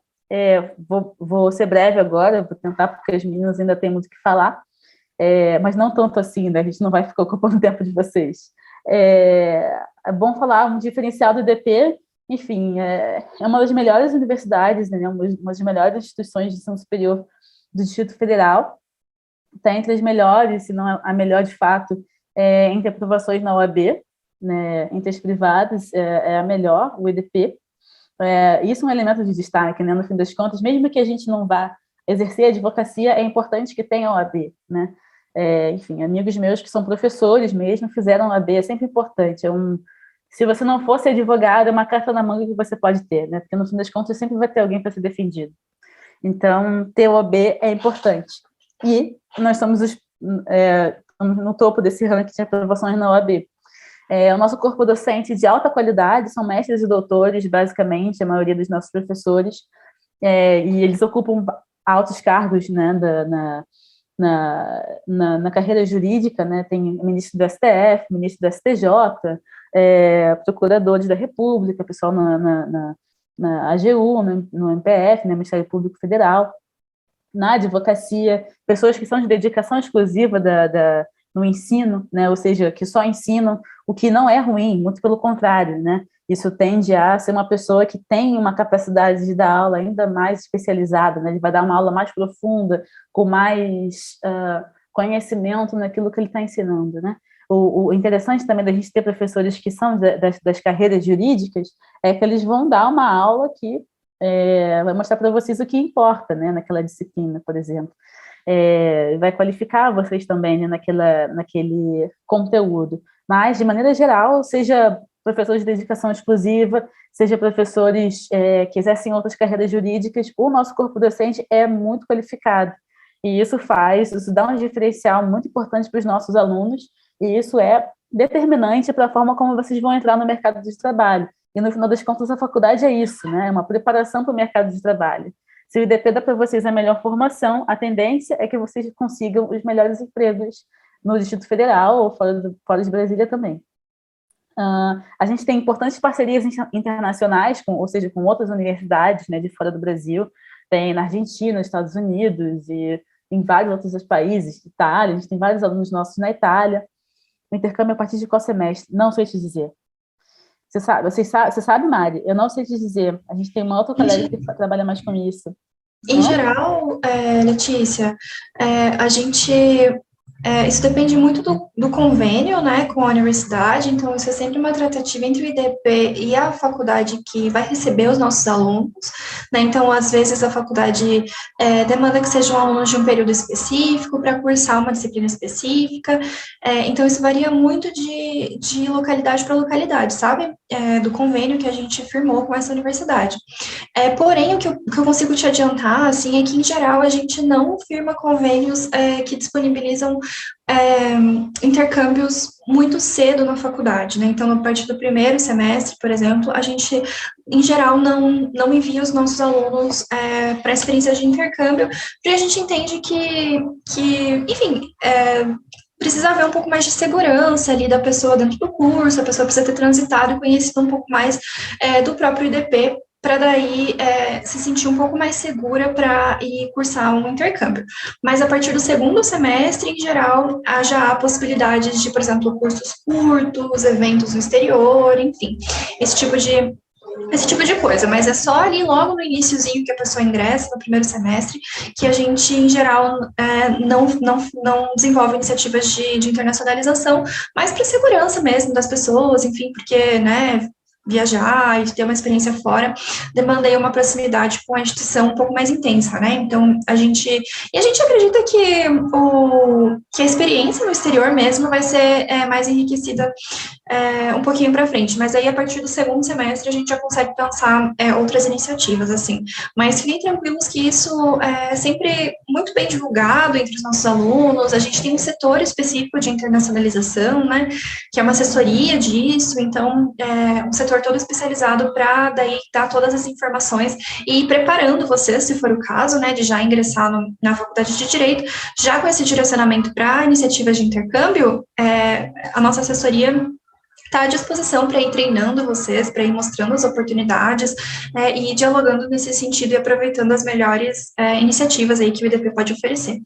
vou ser breve agora, vou tentar, porque as meninas ainda têm muito o que falar, mas não tanto assim, né, a gente não vai ficar ocupando o tempo de vocês. É bom falar um diferencial do IDP, enfim, é uma das melhores universidades, né, uma das melhores instituições de ensino superior do Distrito Federal, está entre as melhores, se não a melhor de fato, entre aprovações na OAB, né, entre as privadas, é a melhor, o IDP. Isso é um elemento de destaque, né, no fim das contas, mesmo que a gente não vá exercer a advocacia, é importante que tenha OAB, né? Enfim, amigos meus que são professores mesmo fizeram OAB, é sempre importante, se você não fosse advogado, é uma carta na manga que você pode ter, né? Porque no fim das contas sempre vai ter alguém para ser defendido. Então, ter OAB é importante. E nós somos no topo desse ranking de aprovações na OAB. O nosso corpo docente de alta qualidade são mestres e doutores, basicamente, a maioria dos nossos professores, e eles ocupam altos cargos, né, na carreira jurídica, né, tem ministro do STF, ministro do STJ, procuradores da República, pessoal na AGU, no MPF, né, Ministério Público Federal, na advocacia, pessoas que são de dedicação exclusiva no ensino, né, ou seja, que só ensinam, o que não é ruim, muito pelo contrário, né, isso tende a ser uma pessoa que tem uma capacidade de dar aula ainda mais especializada, né, ele vai dar uma aula mais profunda, com mais conhecimento naquilo que ele está ensinando, né. O interessante também da gente ter professores que são das carreiras jurídicas é que eles vão dar uma aula que vai mostrar para vocês o que importa, né, naquela disciplina, por exemplo. Vai qualificar vocês também, né, naquele conteúdo. Mas, de maneira geral, seja professores de dedicação exclusiva, seja professores que exercem outras carreiras jurídicas, o nosso corpo docente é muito qualificado. E isso dá um diferencial muito importante para os nossos alunos, e isso é determinante para a forma como vocês vão entrar no mercado de trabalho. E, no final das contas, a faculdade é isso, né? É uma preparação para o mercado de trabalho. Se o IDP dá para vocês a melhor formação, a tendência é que vocês consigam os melhores empregos no Distrito Federal ou fora de Brasília também. A gente tem importantes parcerias internacionais, ou seja, com outras universidades, né, de fora do Brasil. Tem na Argentina, nos Estados Unidos e em vários outros países, Itália, a gente tem vários alunos nossos na Itália. O intercâmbio é a partir de qual semestre? Não sei te dizer. Você sabe, Mari? Eu não sei te dizer. A gente tem uma outra colega que trabalha mais com isso. Em geral, Letícia, a gente... isso depende muito do convênio, né, com a universidade, então isso é sempre uma tratativa entre o IDP e a faculdade que vai receber os nossos alunos, né, então às vezes a faculdade demanda que sejam alunos de um período específico para cursar uma disciplina específica, então isso varia muito de localidade para localidade, sabe, do convênio que a gente firmou com essa universidade. Porém, o que eu consigo te adiantar, assim, é que em geral a gente não firma convênios que disponibilizam intercâmbios muito cedo na faculdade, né, então a partir do primeiro semestre, por exemplo, a gente, em geral, não envia os nossos alunos para experiências de intercâmbio, porque a gente entende que enfim, precisa haver um pouco mais de segurança ali da pessoa dentro do curso, a pessoa precisa ter transitado e conhecido um pouco mais do próprio IDP, para daí se sentir um pouco mais segura para ir cursar um intercâmbio. Mas a partir do segundo semestre, em geral, já há possibilidades de, por exemplo, cursos curtos, eventos no exterior, enfim, esse tipo de coisa, mas é só ali logo no iniciozinho que a pessoa ingressa, no primeiro semestre, que a gente, em geral, não desenvolve iniciativas de internacionalização, mas para segurança mesmo das pessoas, enfim, porque, né, viajar e de ter uma experiência fora, demandei uma proximidade com a instituição um pouco mais intensa, né? Então, a gente acredita que a experiência no exterior mesmo vai ser mais enriquecida um pouquinho para frente, mas aí a partir do segundo semestre a gente já consegue pensar outras iniciativas, assim. Mas fiquem tranquilos que isso é sempre muito bem divulgado entre os nossos alunos, a gente tem um setor específico de internacionalização, né, que é uma assessoria disso, então é um setor todo especializado para daí dar todas as informações e ir preparando vocês, se for o caso, né, de já ingressar na faculdade de Direito, já com esse direcionamento para iniciativas de intercâmbio, a nossa assessoria está à disposição para ir treinando vocês, para ir mostrando as oportunidades e ir dialogando nesse sentido e aproveitando as melhores iniciativas aí que o IDP pode oferecer.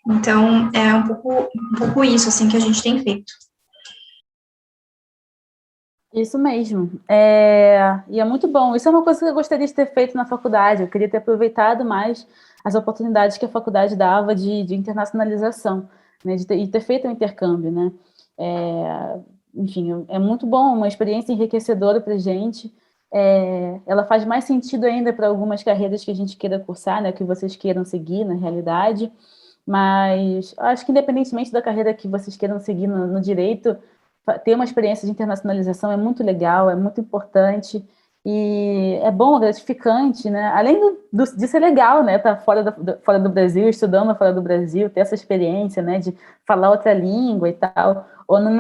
Então, é um pouco isso, assim, que a gente tem feito. Isso mesmo. E é muito bom. Isso é uma coisa que eu gostaria de ter feito na faculdade. Eu queria ter aproveitado mais as oportunidades que a faculdade dava de internacionalização, né, e ter feito um intercâmbio, né? Enfim, é muito bom, uma experiência enriquecedora para a gente. Ela faz mais sentido ainda para algumas carreiras que a gente queira cursar, né, que vocês queiram seguir, na realidade. Mas acho que, independentemente da carreira que vocês queiram seguir no direito, ter uma experiência de internacionalização é muito legal, é muito importante, e é bom, gratificante, né? Além de ser legal, né? Estar fora do Brasil, estudando fora do Brasil, ter essa experiência, né? De falar outra língua e tal, ou não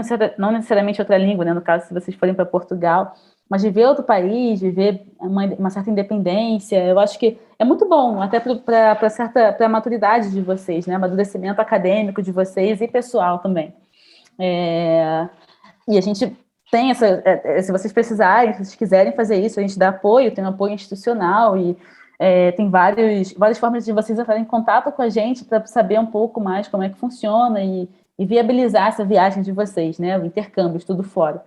necessariamente outra língua, né? No caso, se vocês forem para Portugal, mas viver outro país, viver uma certa independência, eu acho que é muito bom, até para a maturidade de vocês, né? Amadurecimento acadêmico de vocês e pessoal também. E a gente tem se vocês precisarem, se vocês quiserem fazer isso, a gente dá apoio, tem um apoio institucional e tem várias formas de vocês entrarem em contato com a gente para saber um pouco mais como é que funciona e viabilizar essa viagem de vocês, né? O intercâmbio, estudo fora.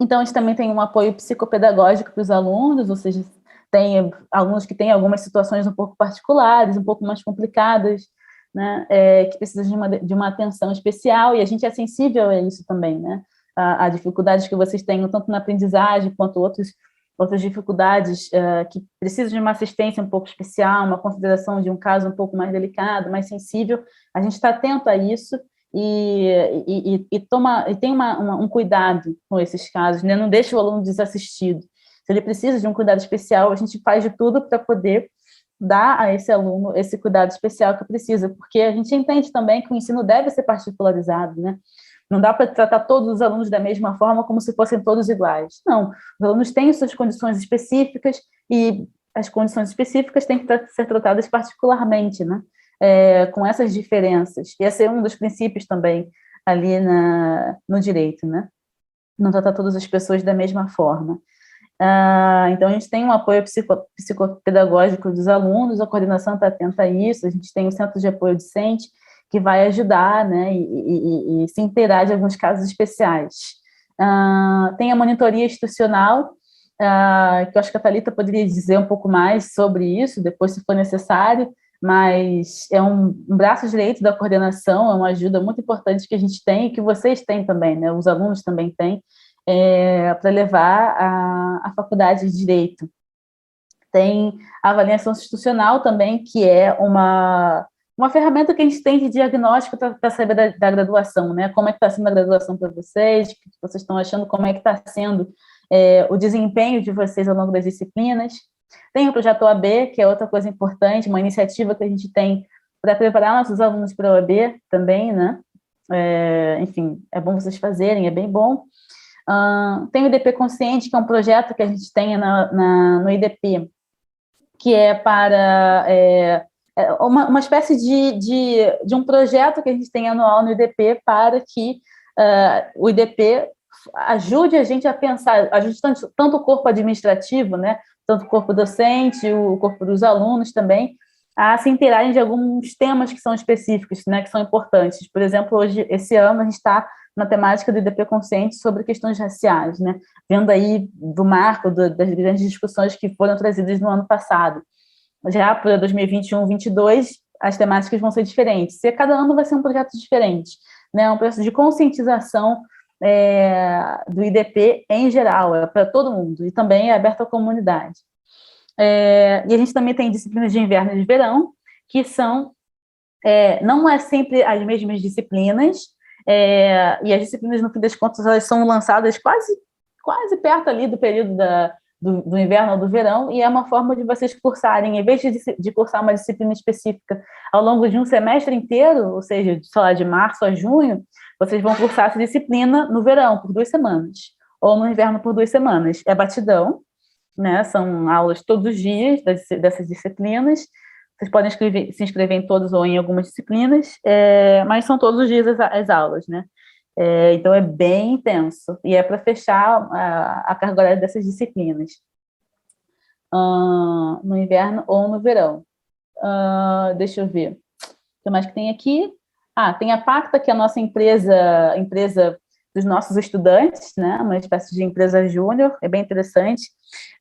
Então, a gente também tem um apoio psicopedagógico para os alunos, ou seja, tem alunos que têm algumas situações um pouco particulares, um pouco mais complicadas, né, que precisam de uma atenção especial, e a gente é sensível a isso também, né, a dificuldades que vocês têm, tanto na aprendizagem, quanto outras dificuldades que precisam de uma assistência um pouco especial, uma consideração de um caso um pouco mais delicado, mais sensível. A gente está atento a isso e tem um cuidado com esses casos, né, não deixa o aluno desassistido. Se ele precisa de um cuidado especial, a gente faz de tudo para poder dar a esse aluno esse cuidado especial que precisa, porque a gente entende também que o ensino deve ser particularizado, né? Não dá para tratar todos os alunos da mesma forma como se fossem todos iguais. Não, os alunos têm suas condições específicas e as condições específicas têm que ser tratadas particularmente, né? Com essas diferenças. E esse é um dos princípios também ali no direito, né? Não tratar todas as pessoas da mesma forma. Então, a gente tem um apoio psicopedagógico dos alunos, a coordenação está atenta a isso, a gente tem o Centro de Apoio Discente, que vai ajudar, né, e se inteirar de alguns casos especiais. Tem a monitoria institucional, que eu acho que a Thalita poderia dizer um pouco mais sobre isso, depois, se for necessário, mas é um braço direito da coordenação, é uma ajuda muito importante que a gente tem e que vocês têm também, né, os alunos também têm, para levar a faculdade de Direito. Tem a avaliação institucional também, que é uma ferramenta que a gente tem de diagnóstico para saber da graduação, né? Como é que está sendo a graduação para vocês, o que vocês estão achando, como é que está sendo o desempenho de vocês ao longo das disciplinas. Tem o projeto OAB, que é outra coisa importante, uma iniciativa que a gente tem para preparar nossos alunos para a OAB também, né? Enfim, é bom vocês fazerem, é bem bom. Tem o IDP Consciente, que é um projeto que a gente tem no IDP, que é para uma espécie de um projeto que a gente tem anual no IDP para que o IDP ajude a gente a pensar, ajude tanto o corpo administrativo, né, tanto o corpo docente, o corpo dos alunos também, a se inteirarem de alguns temas que são específicos, né, que são importantes. Por exemplo, esse ano, a gente está na temática do IDP Consciente sobre questões raciais, né? Vendo aí do marco das grandes discussões que foram trazidas no ano passado. Já para 2021-22, as temáticas vão ser diferentes. Cada ano vai ser um projeto diferente, né? Um processo de conscientização do IDP em geral, é para todo mundo, e também é aberto à comunidade. E a gente também tem disciplinas de inverno e de verão, que são, não é sempre as mesmas disciplinas, e as disciplinas, no fim das contas, elas são lançadas quase perto ali do período do inverno ou do verão, e é uma forma de vocês cursarem, em vez de cursar uma disciplina específica ao longo de um semestre inteiro, ou seja, sei lá, de março a junho, vocês vão cursar essa disciplina no verão, por 2 semanas, ou no inverno por 2 semanas. É batidão, né? São aulas todos os dias dessas disciplinas. Vocês podem se inscrever em todos ou em algumas disciplinas, mas são todos os dias as aulas, né? Então, é bem intenso. E é para fechar a carga horária dessas disciplinas. No inverno ou no verão. Deixa eu ver. O que mais que tem aqui? Tem a Pacta, que é a nossa empresa dos nossos estudantes, né? Uma espécie de empresa júnior, é bem interessante.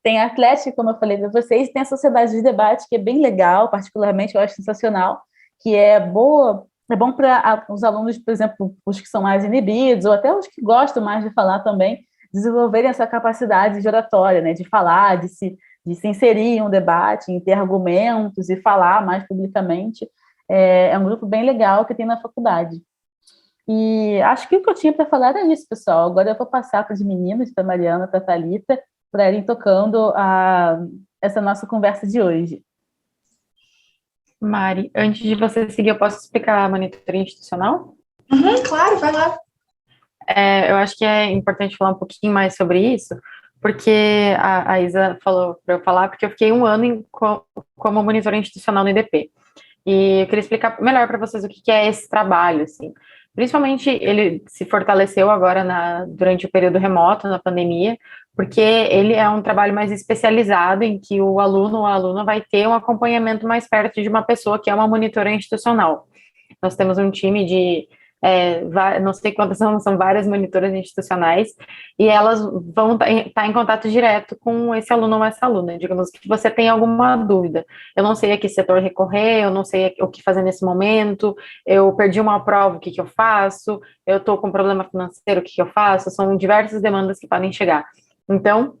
Tem a Atlética, como eu falei para vocês, tem a Sociedade de Debate, que é bem legal, particularmente eu acho sensacional, que é boa. É bom para os alunos, por exemplo, os que são mais inibidos, ou até os que gostam mais de falar também, desenvolverem essa capacidade de oratória, né? De falar, de se inserir em um debate, em ter argumentos e falar mais publicamente. É um grupo bem legal que tem na faculdade. E acho que o que eu tinha para falar era isso, pessoal. Agora eu vou passar para os meninos, para a Mariana, para a Thalita, para irem tocando essa nossa conversa de hoje. Mari, antes de você seguir, eu posso explicar a monitoria institucional? Claro, vai lá. Eu acho que é importante falar um pouquinho mais sobre isso, porque a Isa falou para eu falar, porque eu fiquei 1 ano como monitora institucional no IDP. E eu queria explicar melhor para vocês o que é esse trabalho, assim. Principalmente, ele se fortaleceu agora durante o período remoto, na pandemia, porque ele é um trabalho mais especializado em que o aluno ou a aluna vai ter um acompanhamento mais perto de uma pessoa que é uma monitora institucional. Nós temos um time de, não sei quantas são várias monitoras institucionais, e elas vão estar em contato direto com esse aluno ou essa aluna. Digamos que você tem alguma dúvida. Eu não sei a que setor recorrer, eu não sei o que fazer nesse momento, eu perdi uma prova, o que eu faço? Eu estou com problema financeiro, o que eu faço? São diversas demandas que podem chegar. Então,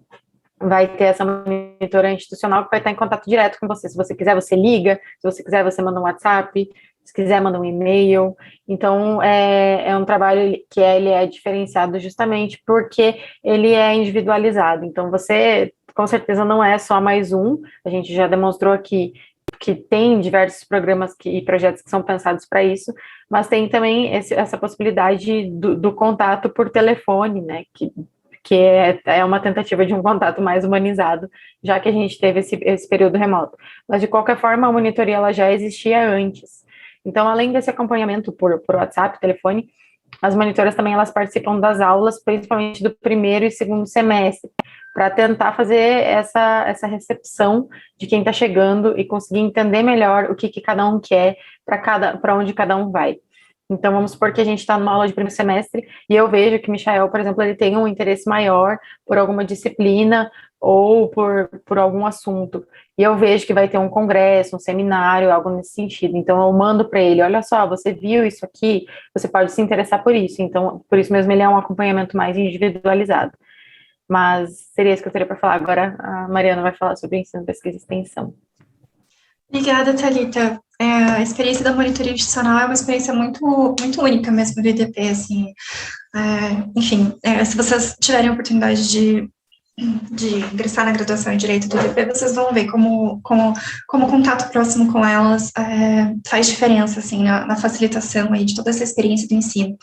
vai ter essa monitora institucional que vai estar em contato direto com você. Se você quiser, você liga. Se você quiser, você manda um WhatsApp. Se quiser, manda um e-mail. Então, é um trabalho que ele é diferenciado justamente porque ele é individualizado. Então, você, com certeza, não é só mais um. A gente já demonstrou aqui que tem diversos programas e projetos que são pensados para isso, mas tem também essa possibilidade do contato por telefone, né, que é uma tentativa de um contato mais humanizado, já que a gente teve esse período remoto. Mas, de qualquer forma, a monitoria ela já existia antes. Então, além desse acompanhamento por WhatsApp, telefone, as monitoras também elas participam das aulas, principalmente do 1º e 2º semestre, para tentar fazer essa recepção de quem está chegando e conseguir entender melhor o que cada um quer, para onde cada um vai. Então, vamos supor que a gente está numa aula de 1º semestre e eu vejo que o Michael, por exemplo, ele tem um interesse maior por alguma disciplina ou por algum assunto. E eu vejo que vai ter um congresso, um seminário, algo nesse sentido. Então, eu mando para ele, olha só, você viu isso aqui? Você pode se interessar por isso. Então, por isso mesmo, ele é um acompanhamento mais individualizado. Mas seria isso que eu teria para falar. Agora, a Mariana vai falar sobre ensino, pesquisa e extensão. Obrigada, Thalita. A experiência da monitoria institucional é uma experiência muito, muito única mesmo do IDP, assim. Enfim, se vocês tiverem a oportunidade de ingressar na graduação em Direito do IDP, vocês vão ver como contato próximo com elas faz diferença, assim, na facilitação aí de toda essa experiência do ensino.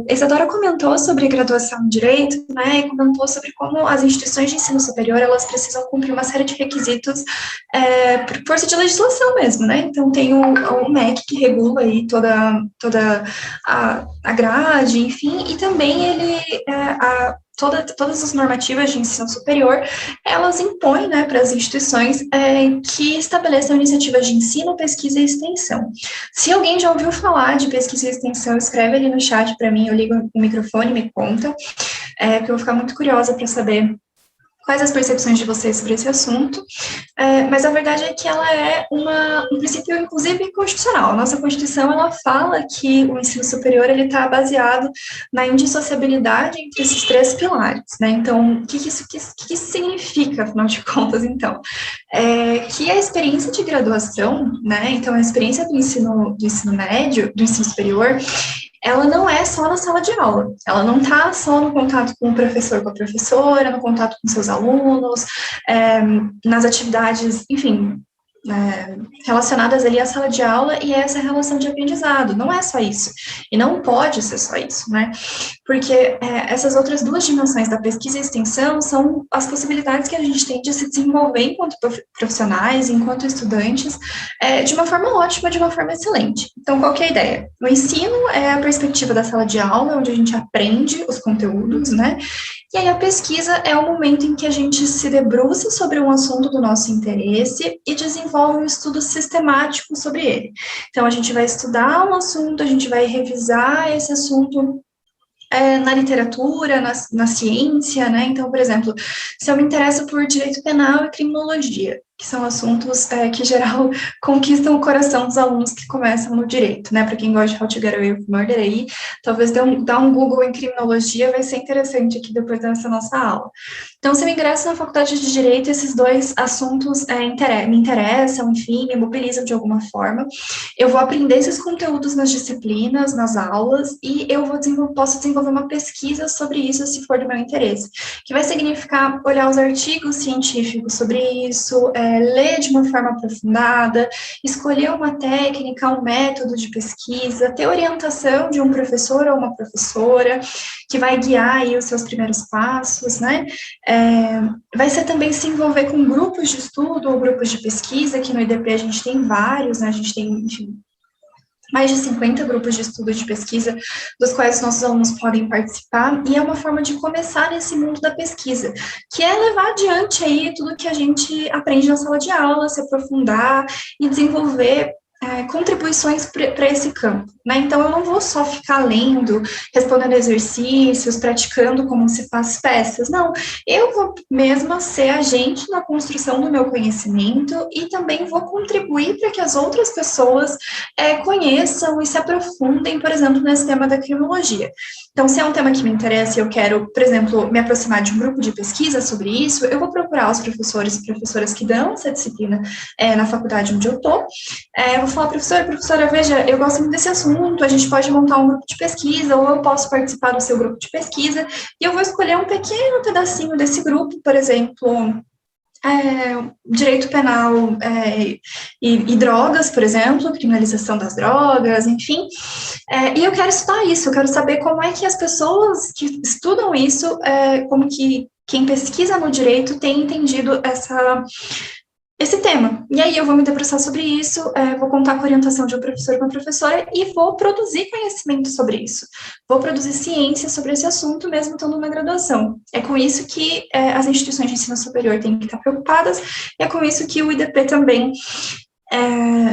Isadora comentou sobre a graduação em Direito, né, e comentou sobre como as instituições de ensino superior, elas precisam cumprir uma série de requisitos por força de legislação mesmo, né, então tem o MEC que regula aí toda a grade, enfim, e também ele, todas as normativas de ensino superior, elas impõem, né, para as instituições que estabeleçam iniciativas de ensino, pesquisa e extensão. Se alguém já ouviu falar de pesquisa e extensão, escreve ali no chat para mim, eu ligo o microfone, me conta, porque eu vou ficar muito curiosa para saber quais as percepções de vocês sobre esse assunto, mas a verdade é que ela é um princípio, inclusive, constitucional. A nossa Constituição, ela fala que o ensino superior, ele está baseado na indissociabilidade entre esses 3 pilares, né? Então, o que isso significa, afinal de contas, então? Que a experiência de graduação, né, então a experiência do ensino médio, do ensino superior, ela não é só na sala de aula, ela não está só no contato com o professor, com a professora, no contato com seus alunos, nas atividades, enfim, relacionadas ali à sala de aula e essa relação de aprendizado, não é só isso, e não pode ser só isso, né, porque essas outras 2 dimensões da pesquisa e extensão são as possibilidades que a gente tem de se desenvolver enquanto profissionais, enquanto estudantes, de uma forma ótima, de uma forma excelente. Então, qual que é a ideia? O ensino é a perspectiva da sala de aula, onde a gente aprende os conteúdos, né, e aí a pesquisa é o momento em que a gente se debruça sobre um assunto do nosso interesse e desenvolve um estudo sistemático sobre ele. Então, a gente vai estudar um assunto, a gente vai revisar esse assunto na literatura, na ciência, né? Então, por exemplo, se eu me interesso por direito penal e criminologia, que são assuntos que, em geral, conquistam o coração dos alunos que começam no direito, né? Para quem gosta de How to Get Away with Murder aí, talvez dar um Google em criminologia vai ser interessante aqui depois dessa nossa aula. Então, se eu ingresso na faculdade de Direito, esses 2 assuntos me interessam, enfim, me mobilizam de alguma forma. Eu vou aprender esses conteúdos nas disciplinas, nas aulas, e eu posso desenvolver uma pesquisa sobre isso, se for do meu interesse, que vai significar olhar os artigos científicos sobre isso, ler de uma forma aprofundada, escolher uma técnica, um método de pesquisa, ter orientação de um professor ou uma professora, que vai guiar aí os seus primeiros passos, né? Vai ser também se envolver com grupos de estudo ou grupos de pesquisa, que no IDP a gente tem vários, né? A gente tem, enfim, mais de 50 grupos de estudo de pesquisa, dos quais nossos alunos podem participar, e é uma forma de começar nesse mundo da pesquisa, que é levar adiante aí tudo que a gente aprende na sala de aula, se aprofundar e desenvolver contribuições para esse campo, né? Então, eu não vou só ficar lendo, respondendo exercícios, praticando como se faz peças, não. Eu vou mesma ser agente na construção do meu conhecimento e também vou contribuir para que as outras pessoas conheçam e se aprofundem, por exemplo, nesse tema da criminologia. Então, se é um tema que me interessa e eu quero, por exemplo, me aproximar de um grupo de pesquisa sobre isso, eu vou procurar os professores e professoras que dão essa disciplina na faculdade onde eu estou. Vou falar, professora, veja, eu gosto muito desse assunto, a gente pode montar um grupo de pesquisa, ou eu posso participar do seu grupo de pesquisa, e eu vou escolher um pequeno pedacinho desse grupo, por exemplo, direito penal e drogas, por exemplo, criminalização das drogas, enfim, e eu quero estudar isso, eu quero saber como é que as pessoas que estudam isso, como que quem pesquisa no direito tem entendido esse tema. E aí eu vou me debruçar sobre isso, vou contar com a orientação de um professor e uma professora e vou produzir conhecimento sobre isso. Vou produzir ciência sobre esse assunto, mesmo estando na graduação. É com isso que as instituições de ensino superior têm que estar preocupadas, e é com isso que o IDP também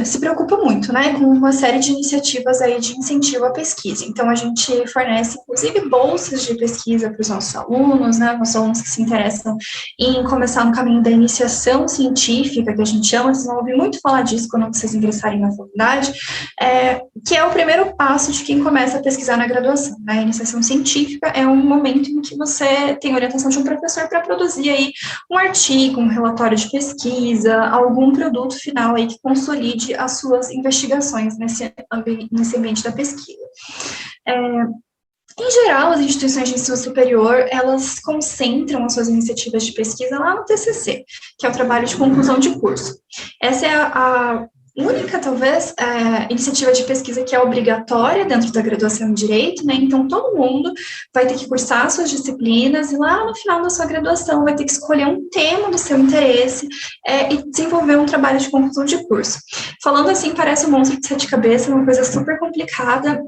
se preocupa muito, né, com uma série de iniciativas aí de incentivo à pesquisa. Então, a gente fornece, inclusive, bolsas de pesquisa para os nossos alunos, né, nossos alunos que se interessam em começar no caminho da iniciação científica, que a gente chama, vocês vão ouvir muito falar disso quando vocês ingressarem na faculdade, que é o primeiro passo de quem começa a pesquisar na graduação, né. A iniciação científica é um momento em que você tem orientação de um professor para produzir aí um artigo, um relatório de pesquisa, algum produto final aí que consolide as suas investigações nesse ambiente da pesquisa. Em geral, as instituições de ensino superior, elas concentram as suas iniciativas de pesquisa lá no TCC, que é o trabalho de conclusão de curso. Essa é a única, talvez, iniciativa de pesquisa que é obrigatória dentro da graduação em Direito, né? Então, todo mundo vai ter que cursar suas disciplinas e lá no final da sua graduação vai ter que escolher um tema do seu interesse e desenvolver um trabalho de conclusão de curso. Falando assim, parece um monstro de 7 cabeças, uma coisa super complicada,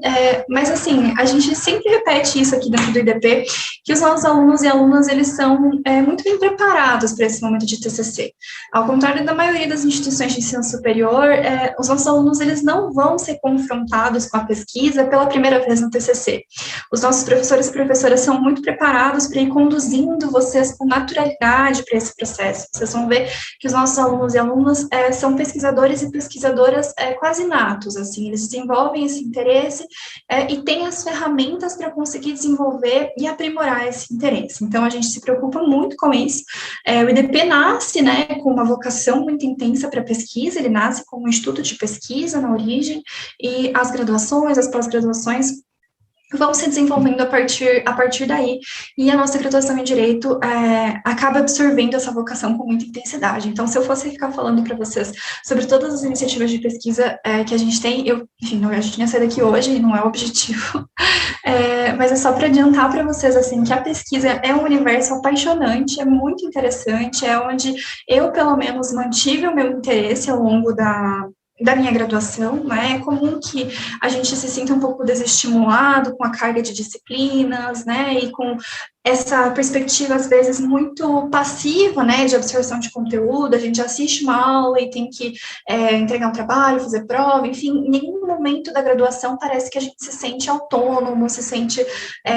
mas assim, a gente sempre repete isso aqui dentro do IDP, que os nossos alunos e alunas, eles são muito bem preparados para esse momento de TCC. Ao contrário da maioria das instituições de ensino superior, os nossos alunos, eles não vão ser confrontados com a pesquisa pela primeira vez no TCC. Os nossos professores e professoras são muito preparados para ir conduzindo vocês com naturalidade para esse processo. Vocês vão ver que os nossos alunos e alunas são pesquisadores e pesquisadoras quase natos, assim, eles desenvolvem esse interesse e têm as ferramentas para conseguir desenvolver e aprimorar esse interesse. Então, a gente se preocupa muito com isso. O IDP nasce, né, com uma vocação muito intensa para pesquisa, ele nasce como um instituto de pesquisa na origem, e as graduações, as pós-graduações vão se desenvolvendo a partir daí, e a nossa graduação em Direito acaba absorvendo essa vocação com muita intensidade. Então, se eu fosse ficar falando para vocês sobre todas as iniciativas de pesquisa que a gente tem, enfim, a gente ia sair daqui hoje, e não é o objetivo, mas é só para adiantar para vocês, assim, que a pesquisa é um universo apaixonante, é muito interessante, é onde eu, pelo menos, mantive o meu interesse ao longo da minha graduação, né? É comum que a gente se sinta um pouco desestimulado com a carga de disciplinas, né, e com essa perspectiva, às vezes, muito passiva, né, de absorção de conteúdo, a gente assiste uma aula e tem que entregar um trabalho, fazer prova, enfim, em nenhum momento da graduação parece que a gente se sente autônomo, se sente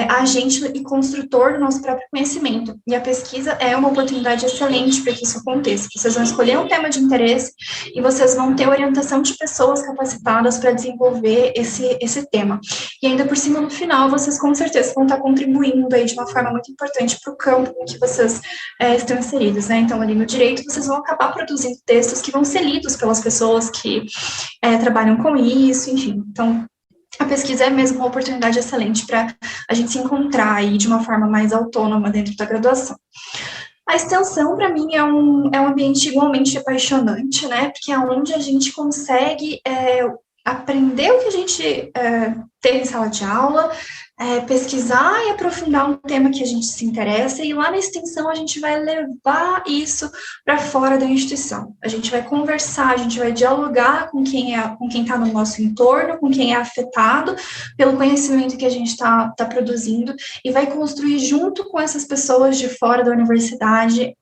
agente e construtor do nosso próprio conhecimento, e a pesquisa é uma oportunidade excelente para que isso aconteça. Vocês vão escolher um tema de interesse e vocês vão ter orientação de pessoas capacitadas para desenvolver esse tema. E ainda por cima, no final, vocês com certeza vão estar contribuindo aí de uma forma muito importante para o campo em que vocês estão inseridos, né? Então, ali no Direito, vocês vão acabar produzindo textos que vão ser lidos pelas pessoas que trabalham com isso, enfim. Então, a pesquisa é mesmo uma oportunidade excelente para a gente se encontrar aí de uma forma mais autônoma dentro da graduação. A extensão, para mim, é um ambiente igualmente apaixonante, né? Porque é onde a gente consegue aprender o que a gente teve em sala de aula, pesquisar e aprofundar um tema que a gente se interessa, e lá na extensão a gente vai levar isso para fora da instituição. A gente vai conversar, a gente vai dialogar com quem está no nosso entorno, com quem é afetado pelo conhecimento que a gente está produzindo, e vai construir junto com essas pessoas de fora da universidade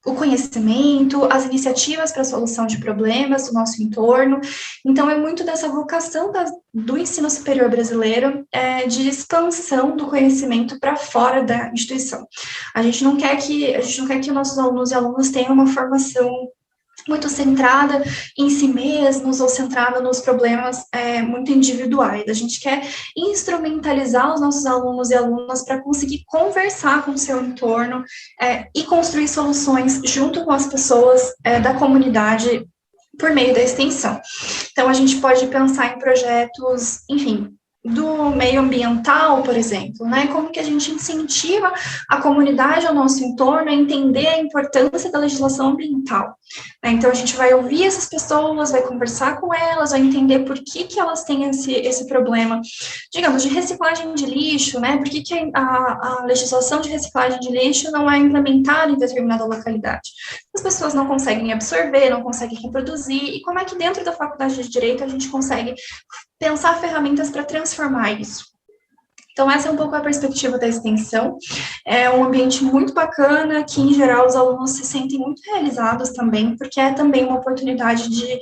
o conhecimento, as iniciativas para a solução de problemas do nosso entorno. Então, é muito dessa vocação do ensino superior brasileiro de expansão do conhecimento para fora da instituição. A gente não quer que nossos alunos e alunas tenham uma formação muito centrada em si mesmos ou centrada nos problemas muito individuais. A gente quer instrumentalizar os nossos alunos e alunas para conseguir conversar com o seu entorno e construir soluções junto com as pessoas da comunidade por meio da extensão. Então, a gente pode pensar em projetos, enfim, do meio ambiental, por exemplo, né? Como que a gente incentiva a comunidade ao nosso entorno a entender a importância da legislação ambiental, né? Então, a gente vai ouvir essas pessoas, vai conversar com elas, vai entender por que que elas têm esse problema, digamos, de reciclagem de lixo, né? Por que que a legislação de reciclagem de lixo não é implementada em determinada localidade? As pessoas não conseguem absorver, não conseguem reproduzir, e como é que dentro da faculdade de Direito a gente consegue pensar ferramentas para transformar isso? Então, essa é um pouco a perspectiva da extensão. É um ambiente muito bacana, que, em geral, os alunos se sentem muito realizados também, porque é também uma oportunidade de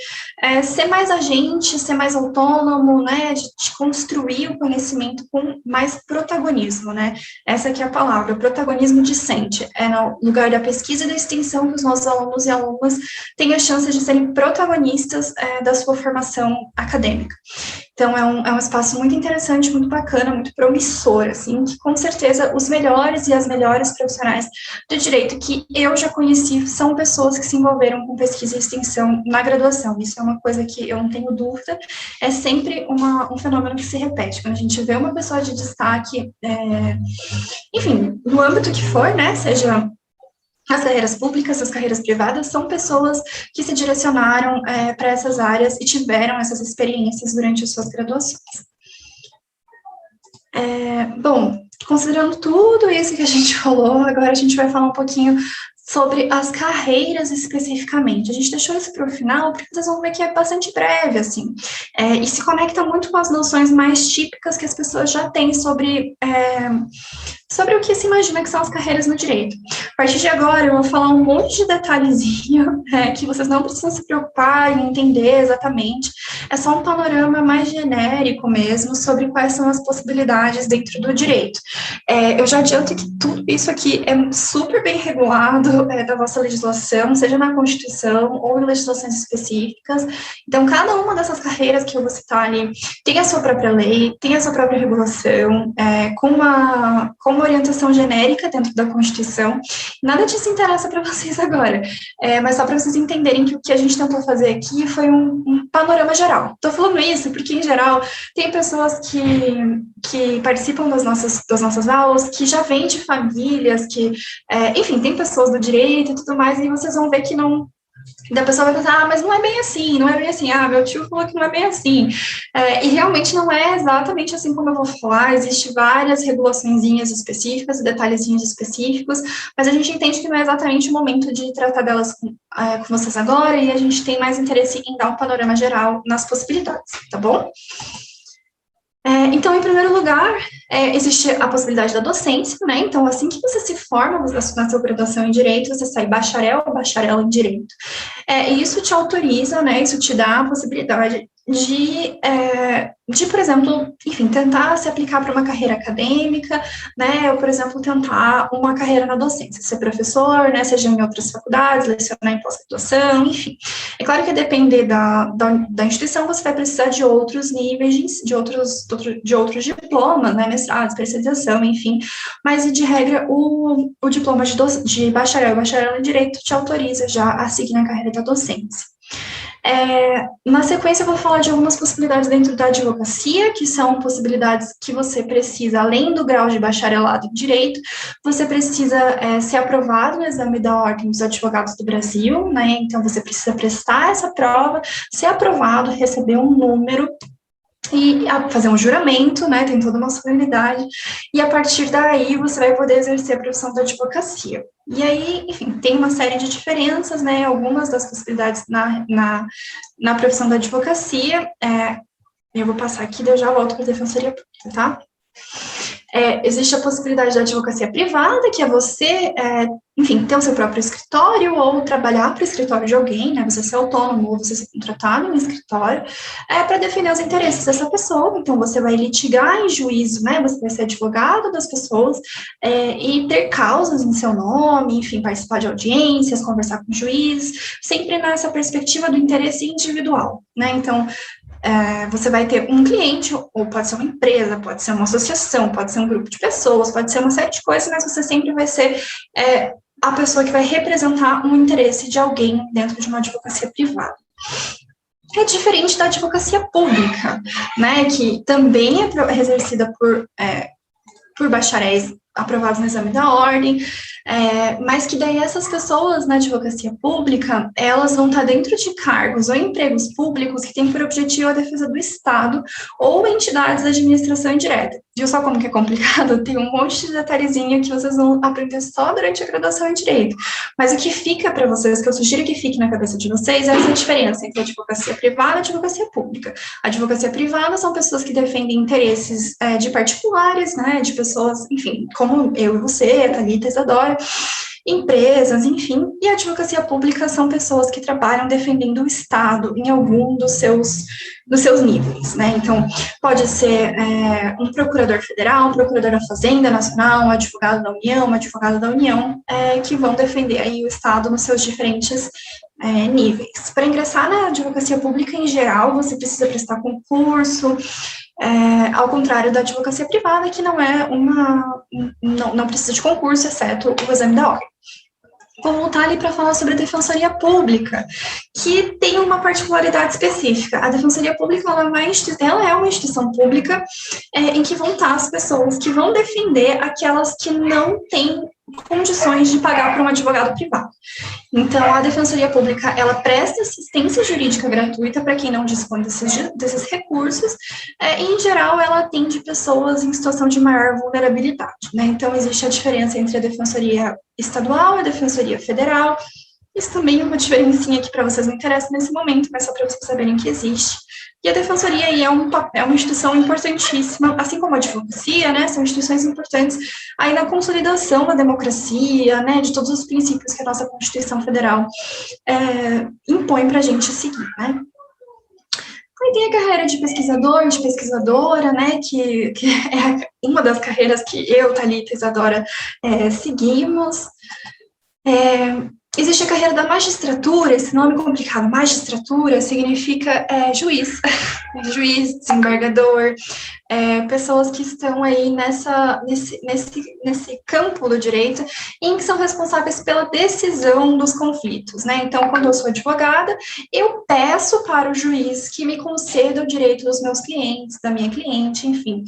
ser mais agente, ser mais autônomo, né, de construir o conhecimento com mais protagonismo, né? Essa aqui é a palavra, protagonismo discente. É no lugar da pesquisa e da extensão que os nossos alunos e alunas têm a chance de serem protagonistas da sua formação acadêmica. Então, é um espaço muito interessante, muito bacana, muito promissor, assim, que com certeza os melhores e as melhores profissionais do direito que eu já conheci são pessoas que se envolveram com pesquisa e extensão na graduação. Isso é uma coisa que eu não tenho dúvida, é sempre um fenômeno que se repete. Quando a gente vê uma pessoa de destaque, enfim, no âmbito que for, né, seja as carreiras públicas, as carreiras privadas, são pessoas que se direcionaram para essas áreas e tiveram essas experiências durante as suas graduações. Bom, considerando tudo isso que a gente falou, agora a gente vai falar um pouquinho sobre as carreiras especificamente. A gente deixou isso para o final, porque vocês vão ver que é bastante breve, assim, e se conecta muito com as noções mais típicas que as pessoas já têm sobre o que se imagina que são as carreiras no direito. A partir de agora, eu vou falar um monte de detalhezinho que vocês não precisam se preocupar em entender exatamente. É só um panorama mais genérico mesmo sobre quais são as possibilidades dentro do direito. Eu já adianto que tudo isso aqui é super bem regulado da nossa legislação, seja na Constituição ou em legislações específicas. Então, cada uma dessas carreiras que eu vou citar ali tem a sua própria lei, tem a sua própria regulação, com uma orientação genérica dentro da Constituição. Nada disso interessa para vocês agora, mas só para vocês entenderem que o que a gente tentou fazer aqui foi um panorama geral. Estou falando isso porque, em geral, tem pessoas que participam das nossas aulas, que já vêm de famílias, enfim, tem pessoas do direito e tudo mais, e vocês vão ver que não... Da pessoa vai pensar, mas não é bem assim, meu tio falou que não é bem assim. E realmente não é exatamente assim como eu vou falar, existem várias regulaçõezinhas específicas, detalhezinhos específicos, mas a gente entende que não é exatamente o momento de tratar delas com vocês agora, e a gente tem mais interesse em dar um panorama geral nas possibilidades, tá bom? Então, em primeiro lugar, existe a possibilidade da docência, né? Então, assim que você se forma na sua graduação em Direito, você sai bacharel ou bacharel em Direito. E isso te autoriza, né? Isso te dá a possibilidade de, por exemplo, enfim, tentar se aplicar para uma carreira acadêmica, né, ou, por exemplo, tentar uma carreira na docência, ser professor, né, seja em outras faculdades, lecionar em pós-graduação, enfim. É claro que a depender da instituição, você vai precisar de outros níveis, de outros diplomas, né, mestrado, especialização, enfim, mas, de regra, o diploma de bacharel e bacharel em Direito te autoriza já a seguir na carreira da docência. Na sequência, eu vou falar de algumas possibilidades dentro da advocacia, que são possibilidades que você precisa, além do grau de bacharelado em Direito, você precisa ser aprovado no exame da Ordem dos Advogados do Brasil, né? Então, você precisa prestar essa prova, ser aprovado, receber um número, e fazer um juramento, né, tem toda uma solenidade, e a partir daí você vai poder exercer a profissão da advocacia. E aí, enfim, tem uma série de diferenças, né, algumas das possibilidades na profissão da advocacia, eu vou passar aqui, daí eu já volto para a defensoria pública, tá? Existe a possibilidade da advocacia privada, que é você, enfim, ter o seu próprio escritório ou trabalhar para o escritório de alguém, né, você ser autônomo ou você ser contratado no escritório, para defender os interesses dessa pessoa. Então, você vai litigar em juízo, né, você vai ser advogado das pessoas e ter causas em seu nome, enfim, participar de audiências, conversar com o juiz, sempre nessa perspectiva do interesse individual, né, então, você vai ter um cliente, ou pode ser uma empresa, pode ser uma associação, pode ser um grupo de pessoas, pode ser uma série de coisas, mas você sempre vai ser a pessoa que vai representar um interesse de alguém dentro de uma advocacia privada. É diferente da advocacia pública, né, que também é exercida por bacharéis aprovados no exame da ordem, mas que daí essas pessoas na advocacia pública, elas vão estar dentro de cargos ou empregos públicos que têm por objetivo a defesa do Estado ou entidades da administração indireta. Viu só como que é complicado? Tem um monte de detalhezinho que vocês vão aprender só durante a graduação em Direito. Mas o que fica para vocês, que eu sugiro que fique na cabeça de vocês, é essa diferença entre a advocacia privada e a advocacia pública. A advocacia privada são pessoas que defendem interesses de particulares, né, de pessoas, enfim, como eu e você, a Thalita, a Isadora, empresas, enfim, e a advocacia pública são pessoas que trabalham defendendo o Estado em algum dos seus níveis, né, então pode ser um procurador federal, um procurador da Fazenda Nacional, um advogado da União, uma advogada da União, que vão defender aí o Estado nos seus diferentes níveis. Para ingressar na advocacia pública, em geral, você precisa prestar concurso, ao contrário da advocacia privada, que não precisa de concurso, exceto o exame da ordem. Vou voltar ali para falar sobre a Defensoria Pública, que tem uma particularidade específica. A Defensoria Pública ela é uma instituição pública em que vão estar as pessoas que vão defender aquelas que não têm condições de pagar por um advogado privado. Então, a Defensoria Pública, ela presta assistência jurídica gratuita para quem não dispõe desses recursos, e, em geral, ela atende pessoas em situação de maior vulnerabilidade, né? Então, existe a diferença entre a Defensoria Estadual e a Defensoria Federal. Isso também é uma diferencinha que para vocês não interessa nesse momento, mas só para vocês saberem que existe. E a Defensoria aí é uma instituição importantíssima, assim como a advocacia, né, são instituições importantes aí na consolidação da democracia, né, de todos os princípios que a nossa Constituição Federal impõe para a gente seguir, né. Aí tem a carreira de pesquisador, de pesquisadora, né, que é uma das carreiras que eu, Thalita e Isadora seguimos. Existe a carreira da magistratura, esse nome complicado, magistratura, significa juiz, juiz, desembargador, pessoas que estão aí nesse campo do direito, em que são responsáveis pela decisão dos conflitos, né? Então, quando eu sou advogada, eu peço para o juiz que me conceda o direito dos meus clientes, da minha cliente, enfim.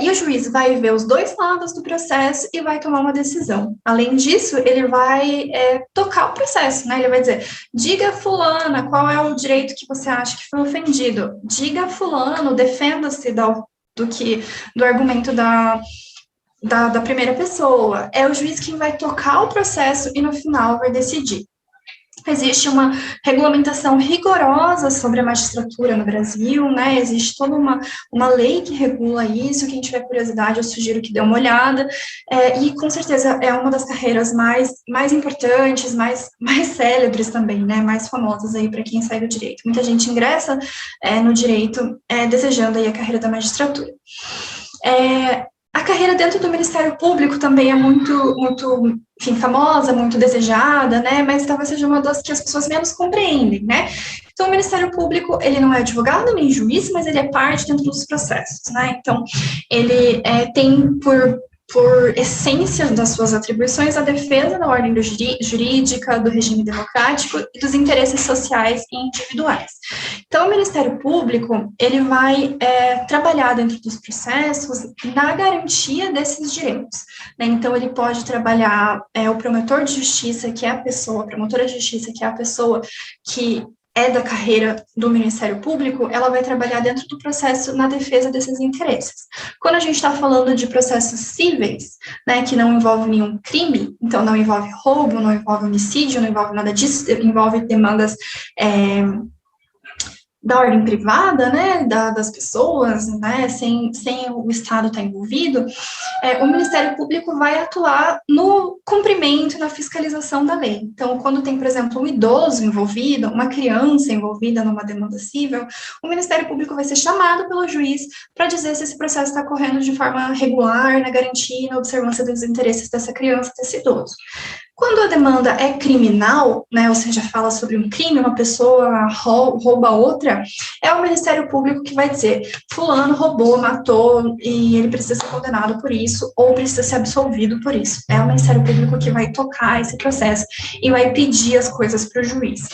E o juiz vai ver os dois lados do processo e vai tomar uma decisão. Além disso, ele vai tocar o processo, né? Ele vai dizer, diga fulana, qual é o direito que você acha que foi ofendido? Diga fulano, defenda-se do argumento da primeira pessoa. É o juiz quem vai tocar o processo e, no final, vai decidir. Existe uma regulamentação rigorosa sobre a magistratura no Brasil, né? Existe toda uma lei que regula isso. Quem tiver curiosidade, eu sugiro que dê uma olhada. E, com certeza, é uma das carreiras mais importantes, mais célebres também, né? Mais famosas aí para quem segue o direito. Muita gente ingressa no direito desejando aí a carreira da magistratura. A carreira dentro do Ministério Público também é muito, enfim, famosa, muito desejada, né, mas talvez seja uma das que as pessoas menos compreendem, né. Então, o Ministério Público, ele não é advogado nem juiz, mas ele é parte dentro dos processos, né. Então, ele tem por essência das suas atribuições a defesa da ordem jurídica, do regime democrático e dos interesses sociais e individuais. Então, o Ministério Público, ele vai trabalhar dentro dos processos na garantia desses direitos, né? Então, ele pode trabalhar o promotor de justiça, que é a promotora de justiça, que é a pessoa que da carreira do Ministério Público, ela vai trabalhar dentro do processo na defesa desses interesses. Quando a gente está falando de processos cíveis, né, que não envolve nenhum crime, então não envolve roubo, não envolve homicídio, não envolve nada disso, envolve demandas da ordem privada, né, das pessoas, né, sem o Estado estar envolvido, o Ministério Público vai atuar no cumprimento e na fiscalização da lei. Então, quando tem, por exemplo, um idoso envolvido, uma criança envolvida numa demanda civil, o Ministério Público vai ser chamado pelo juiz para dizer se esse processo está correndo de forma regular, na garantia e na observância dos interesses dessa criança, desse idoso. Quando a demanda é criminal, né, ou seja, fala sobre um crime, uma pessoa rouba outra, é o Ministério Público que vai dizer, fulano roubou, matou, e ele precisa ser condenado por isso, ou precisa ser absolvido por isso. É o Ministério Público que vai tocar esse processo e vai pedir as coisas para o juiz.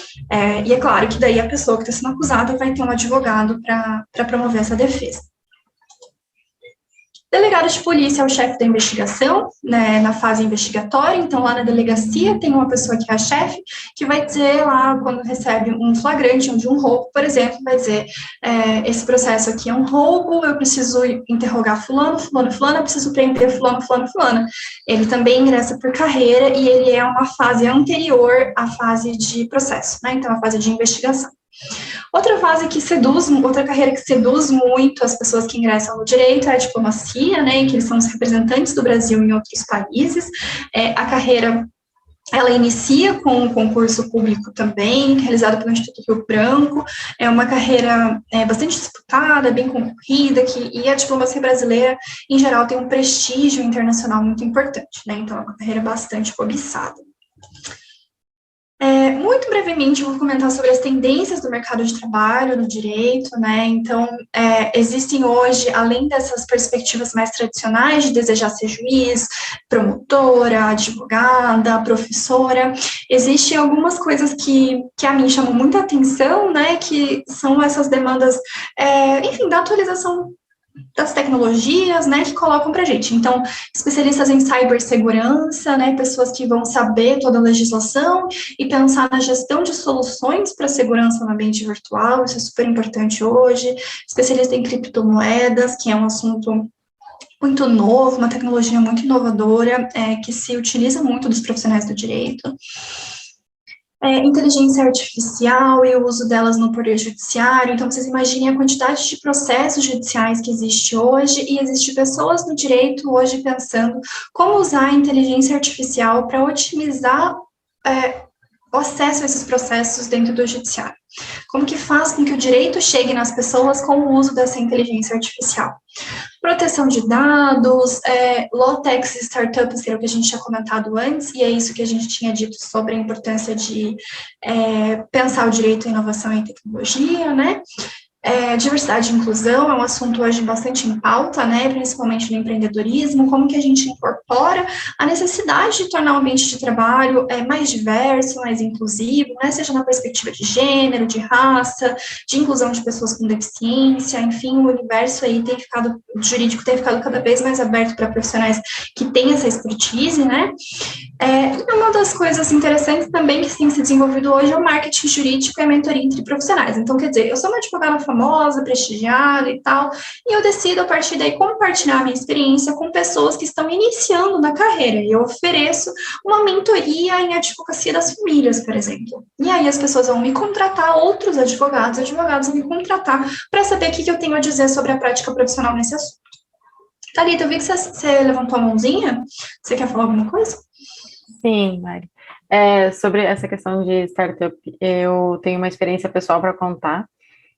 E é claro que daí a pessoa que está sendo acusada vai ter um advogado para promover essa defesa. Delegado de polícia é o chefe da investigação, né, na fase investigatória, então lá na delegacia tem uma pessoa que é a chefe, que vai dizer lá, quando recebe um flagrante de um roubo, por exemplo, vai dizer, esse processo aqui é um roubo, eu preciso interrogar fulano, eu preciso prender fulano. Ele também ingressa por carreira e ele é uma fase anterior à fase de processo, né, então a fase de investigação. Outra carreira que seduz muito as pessoas que ingressam no direito é a diplomacia, né, que eles são os representantes do Brasil em outros países. A carreira, ela inicia com um concurso público também, realizado pelo Instituto Rio Branco. É uma carreira bastante disputada, bem concorrida, e a diplomacia brasileira, em geral, tem um prestígio internacional muito importante, né, então é uma carreira bastante cobiçada. Muito brevemente, eu vou comentar sobre as tendências do mercado de trabalho no direito, né, então, existem hoje, além dessas perspectivas mais tradicionais de desejar ser juiz, promotora, advogada, professora, existem algumas coisas que a mim chamam muita atenção, né, que são essas demandas, enfim, da atualização das tecnologias, né, que colocam para a gente. Então, especialistas em cibersegurança, né, pessoas que vão saber toda a legislação e pensar na gestão de soluções para segurança no ambiente virtual, isso é super importante hoje. Especialista em criptomoedas, que é um assunto muito novo, uma tecnologia muito inovadora, que se utiliza muito dos profissionais do direito. Inteligência artificial e o uso delas no poder judiciário. Então, vocês imaginem a quantidade de processos judiciais que existe hoje, e existe pessoas no direito hoje pensando como usar a inteligência artificial para otimizar o acesso a esses processos dentro do judiciário. Como que faz com que o direito chegue nas pessoas com o uso dessa inteligência artificial? Proteção de dados, low-tech startups, que era o que a gente tinha comentado antes, e é isso que a gente tinha dito sobre a importância de pensar o direito, a inovação e a tecnologia, né? Diversidade e inclusão é um assunto hoje bastante em pauta, né, principalmente no empreendedorismo, como que a gente incorpora a necessidade de tornar o ambiente de trabalho mais diverso, mais inclusivo, né, seja na perspectiva de gênero, de raça, de inclusão de pessoas com deficiência, enfim, o universo aí o jurídico tem ficado cada vez mais aberto para profissionais que têm essa expertise, né. E uma das coisas interessantes também que tem se desenvolvido hoje é o marketing jurídico e a mentoria entre profissionais. Então, quer dizer, eu sou uma advogada famosa, prestigiada e tal, e eu decido, a partir daí, compartilhar a minha experiência com pessoas que estão iniciando na carreira, e eu ofereço uma mentoria em advocacia das famílias, por exemplo. E aí as pessoas vão me contratar, outros advogados vão me contratar para saber o que eu tenho a dizer sobre a prática profissional nesse assunto. Thalita, eu vi que você levantou a mãozinha. Você quer falar alguma coisa? Sim, Mari. Sobre essa questão de startup, eu tenho uma experiência pessoal para contar.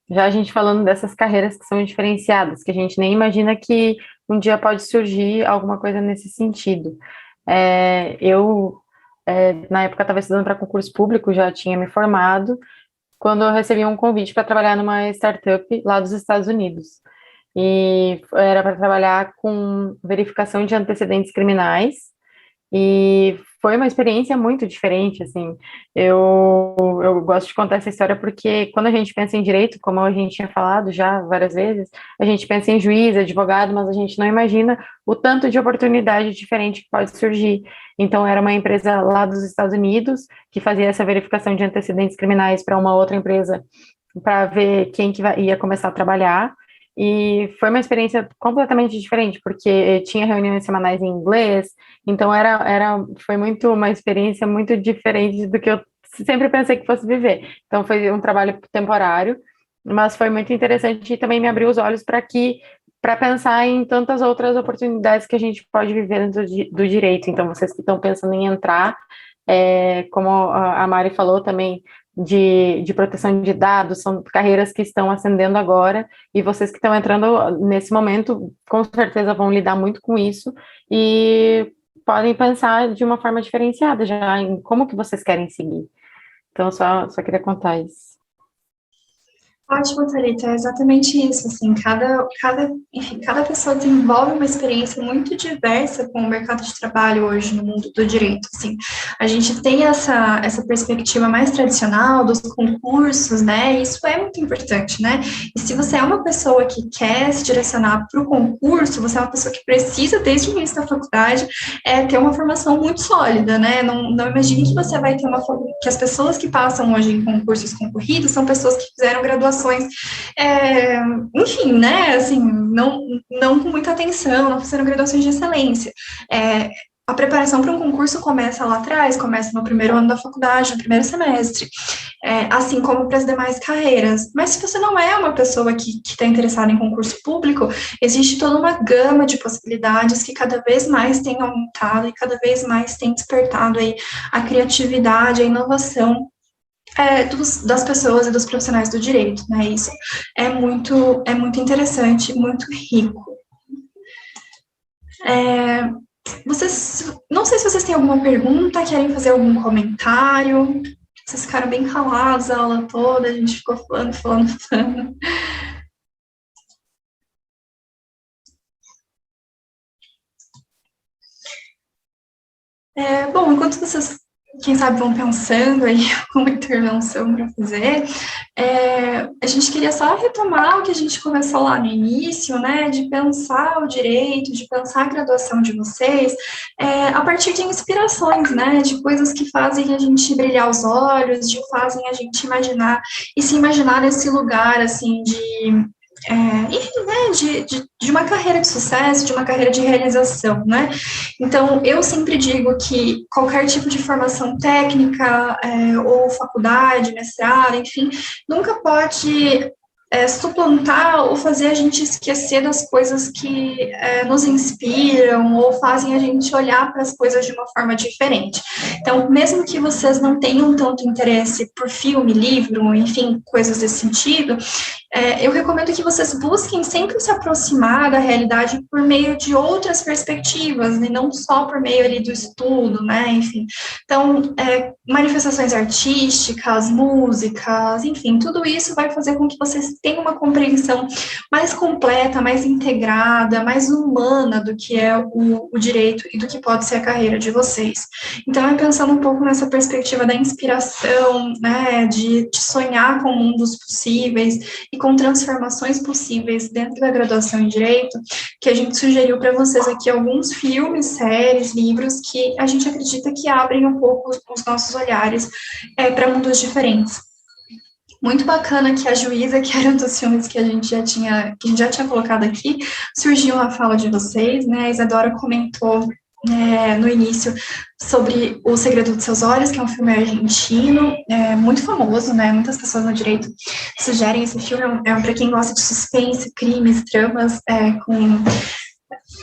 Já a gente falando dessas carreiras que são diferenciadas, que a gente nem imagina que um dia pode surgir alguma coisa nesse sentido. Na época, estava estudando para concurso público, já tinha me formado, quando eu recebi um convite para trabalhar numa startup lá dos Estados Unidos. E era para trabalhar com verificação de antecedentes criminais, e foi uma experiência muito diferente, assim. Eu gosto de contar essa história porque quando a gente pensa em direito, como a gente tinha falado já várias vezes, a gente pensa em juiz, advogado, mas a gente não imagina o tanto de oportunidade diferente que pode surgir. Então, era uma empresa lá dos Estados Unidos que fazia essa verificação de antecedentes criminais para uma outra empresa para ver quem que ia começar a trabalhar. E foi uma experiência completamente diferente, porque tinha reuniões semanais em inglês, então foi muito uma experiência muito diferente do que eu sempre pensei que fosse viver. Então foi um trabalho temporário, mas foi muito interessante e também me abriu os olhos para pensar em tantas outras oportunidades que a gente pode viver dentro do direito. Então, vocês que estão pensando em entrar, como a Mari falou também, de proteção de dados, são carreiras que estão ascendendo agora, e vocês que estão entrando nesse momento, com certeza vão lidar muito com isso, e podem pensar de uma forma diferenciada já em como que vocês querem seguir. Então, só queria contar isso. Ótimo, Thalita, é exatamente isso, assim, cada pessoa desenvolve uma experiência muito diversa com o mercado de trabalho hoje no mundo do direito, assim, a gente tem essa perspectiva mais tradicional dos concursos, né, e isso é muito importante, né, e se você é uma pessoa que quer se direcionar para o concurso, você é uma pessoa que precisa, desde o início da faculdade, ter uma formação muito sólida, né, não imagine que você vai ter que as pessoas que passam hoje em concursos concorridos são pessoas que fizeram graduação enfim, né, assim, não com muita atenção, não fizeram graduações de excelência. A preparação para um concurso começa lá atrás, começa no primeiro ano da faculdade, no primeiro semestre, assim como para as demais carreiras. Mas se você não é uma pessoa que está interessada em concurso público, existe toda uma gama de possibilidades que cada vez mais tem aumentado e cada vez mais tem despertado aí a criatividade, a inovação das pessoas e dos profissionais do direito, né? Isso é muito interessante, muito rico. Não sei se vocês têm alguma pergunta, querem fazer algum comentário. Vocês ficaram bem calados a aula toda, a gente ficou falando. Bom, enquanto vocês quem sabe vão pensando aí alguma intervenção para fazer, a gente queria só retomar o que a gente começou lá no início, né, de pensar o direito, de pensar a graduação de vocês, a partir de inspirações, né, de coisas que fazem a gente brilhar os olhos, de fazem a gente imaginar, e se imaginar nesse lugar, assim, enfim, né, de uma carreira de sucesso, de uma carreira de realização, né? Então, eu sempre digo que qualquer tipo de formação técnica, ou faculdade, mestrado, enfim, nunca pode suplantar ou fazer a gente esquecer das coisas que nos inspiram ou fazem a gente olhar para as coisas de uma forma diferente. Então, mesmo que vocês não tenham tanto interesse por filme, livro, enfim, coisas desse sentido, eu recomendo que vocês busquem sempre se aproximar da realidade por meio de outras perspectivas, e não só por meio ali do estudo, né, enfim. Então, manifestações artísticas, músicas, enfim, tudo isso vai fazer com que vocês tenham uma compreensão mais completa, mais integrada, mais humana do que é o direito e do que pode ser a carreira de vocês. Então, pensando um pouco nessa perspectiva da inspiração, né, de sonhar com mundos possíveis e com transformações possíveis dentro da graduação em Direito, que a gente sugeriu para vocês aqui alguns filmes, séries, livros que a gente acredita que abrem um pouco os nossos olhares para mundos diferentes. Muito bacana que a Juíza, que era um dos filmes que a gente já tinha colocado aqui, surgiu na fala de vocês, né? A Isadora comentou no início sobre O Segredo dos Seus Olhos, que é um filme argentino, muito famoso, né? Muitas pessoas no direito sugerem esse filme, para quem gosta de suspense, crimes, tramas,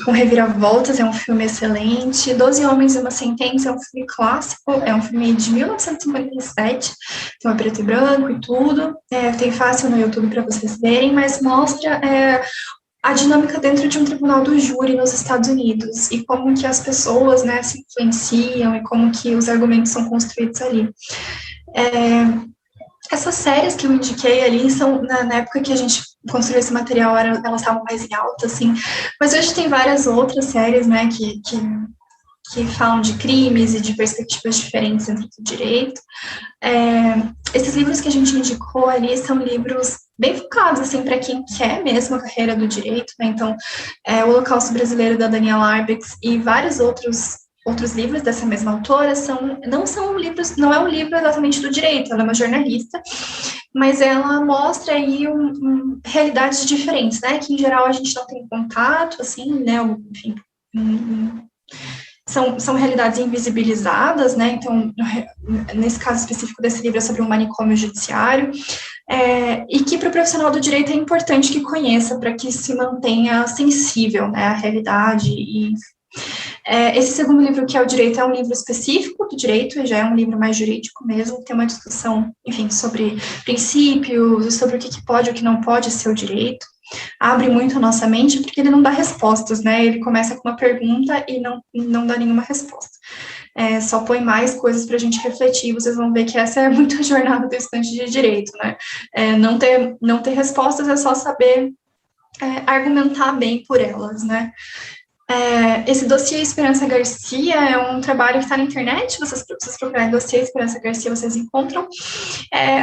com reviravoltas, é um filme excelente. 12 Homens e uma Sentença é um filme clássico, é um filme de 1957, então é preto e branco e tudo, tem fácil no YouTube para vocês verem, mas mostra a dinâmica dentro de um tribunal do júri nos Estados Unidos e como que as pessoas, né, se influenciam e como que os argumentos são construídos ali. Essas séries que eu indiquei ali são, na época que a gente construiu esse material, elas estavam mais em alta, assim, mas hoje tem várias outras séries, né, que falam de crimes e de perspectivas diferentes dentro do direito. Esses livros que a gente indicou ali são livros bem focados, assim, para quem quer mesmo a carreira do direito, né, então, O Holocausto Brasileiro, da Daniela Arbex, e vários outros livros dessa mesma autora não são livros, não é um livro exatamente do direito, ela é uma jornalista, mas ela mostra aí realidades diferentes, né, que em geral a gente não tem contato, assim, né, enfim, são realidades invisibilizadas, né, então, nesse caso específico desse livro é sobre um manicômio judiciário, e que para o profissional do direito é importante que conheça para que se mantenha sensível, né, à realidade e esse segundo livro, que é o Direito, é um livro específico do direito, e já é um livro mais jurídico mesmo, tem uma discussão, enfim, sobre princípios, sobre o que pode e o que não pode ser o direito. Abre muito a nossa mente, porque ele não dá respostas, né? Ele começa com uma pergunta e não dá nenhuma resposta. Só põe mais coisas para a gente refletir, vocês vão ver que essa é muito a jornada do estudante de direito, né? Não ter respostas é só saber argumentar bem por elas, né? Esse dossiê Esperança Garcia é um trabalho que está na internet, vocês procurarem dossiê Esperança Garcia, vocês encontram.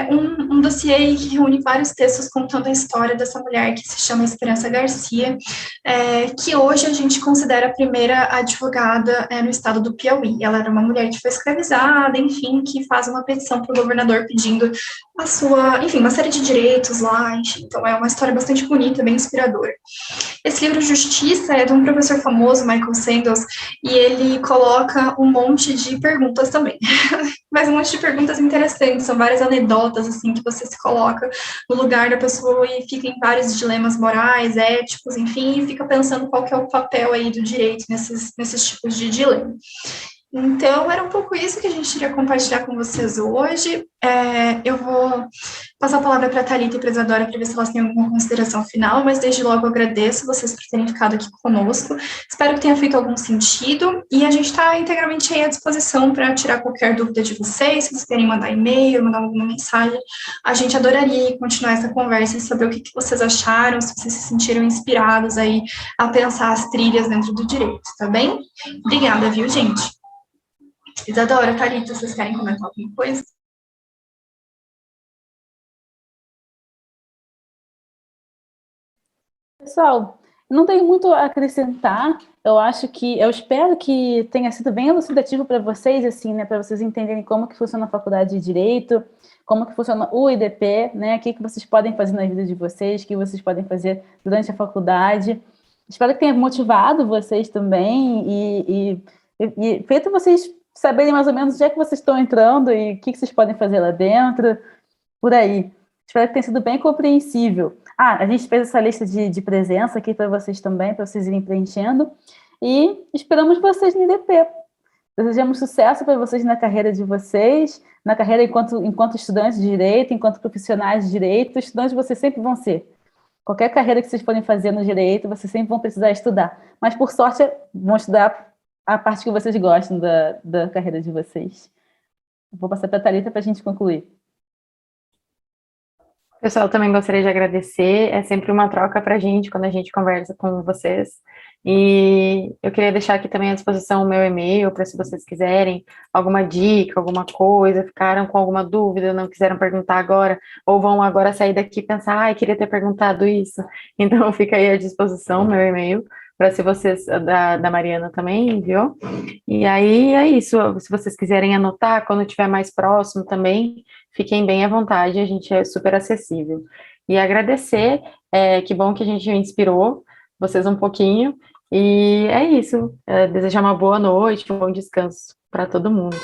Um dossiê que reúne vários textos contando a história dessa mulher que se chama Esperança Garcia, que hoje a gente considera a primeira advogada no estado do Piauí. Ela era uma mulher que foi escravizada, enfim, que faz uma petição para o governador pedindo uma série de direitos lá, enfim. Então é uma história bastante bonita, bem inspiradora. Esse livro Justiça é de um professor famoso, Michael Sandels, e ele coloca um monte de perguntas também, mas um monte de perguntas interessantes, são várias anedotas, assim, que você se coloca no lugar da pessoa e fica em vários dilemas morais, éticos, enfim, e fica pensando qual que é o papel aí do direito nesses tipos de dilema. Então, era um pouco isso que a gente queria compartilhar com vocês hoje. Eu vou passar a palavra para a Thalita e para a Isadora para ver se elas têm alguma consideração final, mas desde logo eu agradeço vocês por terem ficado aqui conosco. Espero que tenha feito algum sentido e a gente está integralmente aí à disposição para tirar qualquer dúvida de vocês, se vocês querem mandar e-mail, mandar alguma mensagem. A gente adoraria continuar essa conversa e saber o que vocês acharam, se vocês se sentiram inspirados aí a pensar as trilhas dentro do direito, tá bem? Obrigada, viu, gente? Isadora, Thalita, vocês querem comentar alguma coisa? Pessoal, não tenho muito a acrescentar. Eu espero que tenha sido bem elucidativo para vocês, assim, né, para vocês entenderem como que funciona a faculdade de Direito, como que funciona o IDP, né, o que que vocês podem fazer na vida de vocês, o que vocês podem fazer durante a faculdade. Espero que tenha motivado vocês também e feito vocês saberem mais ou menos onde é que vocês estão entrando e o que que vocês podem fazer lá dentro, por aí. Espero que tenha sido bem compreensível. A gente fez essa lista de presença aqui para vocês também, para vocês irem preenchendo. E esperamos vocês no IDP. Desejamos sucesso para vocês na carreira de vocês, na carreira enquanto estudantes de direito, enquanto profissionais de direito. Estudantes vocês sempre vão ser. Qualquer carreira que vocês forem fazer no direito, vocês sempre vão precisar estudar. Mas, por sorte, vão estudar a parte que vocês gostam da carreira de vocês. Vou passar para a Thalita para a gente concluir. Pessoal, também gostaria de agradecer. É sempre uma troca para a gente quando a gente conversa com vocês. E eu queria deixar aqui também à disposição o meu e-mail para se vocês quiserem alguma dica, alguma coisa, ficaram com alguma dúvida, não quiseram perguntar agora, ou vão agora sair daqui e pensar, queria ter perguntado isso. Então fica aí à disposição o meu e-mail, para se vocês, da Mariana também enviou. E aí é isso, se vocês quiserem anotar, quando estiver mais próximo também, fiquem bem à vontade, a gente é super acessível. E agradecer, que bom que a gente inspirou vocês um pouquinho, e é isso. Desejar uma boa noite, um bom descanso para todo mundo.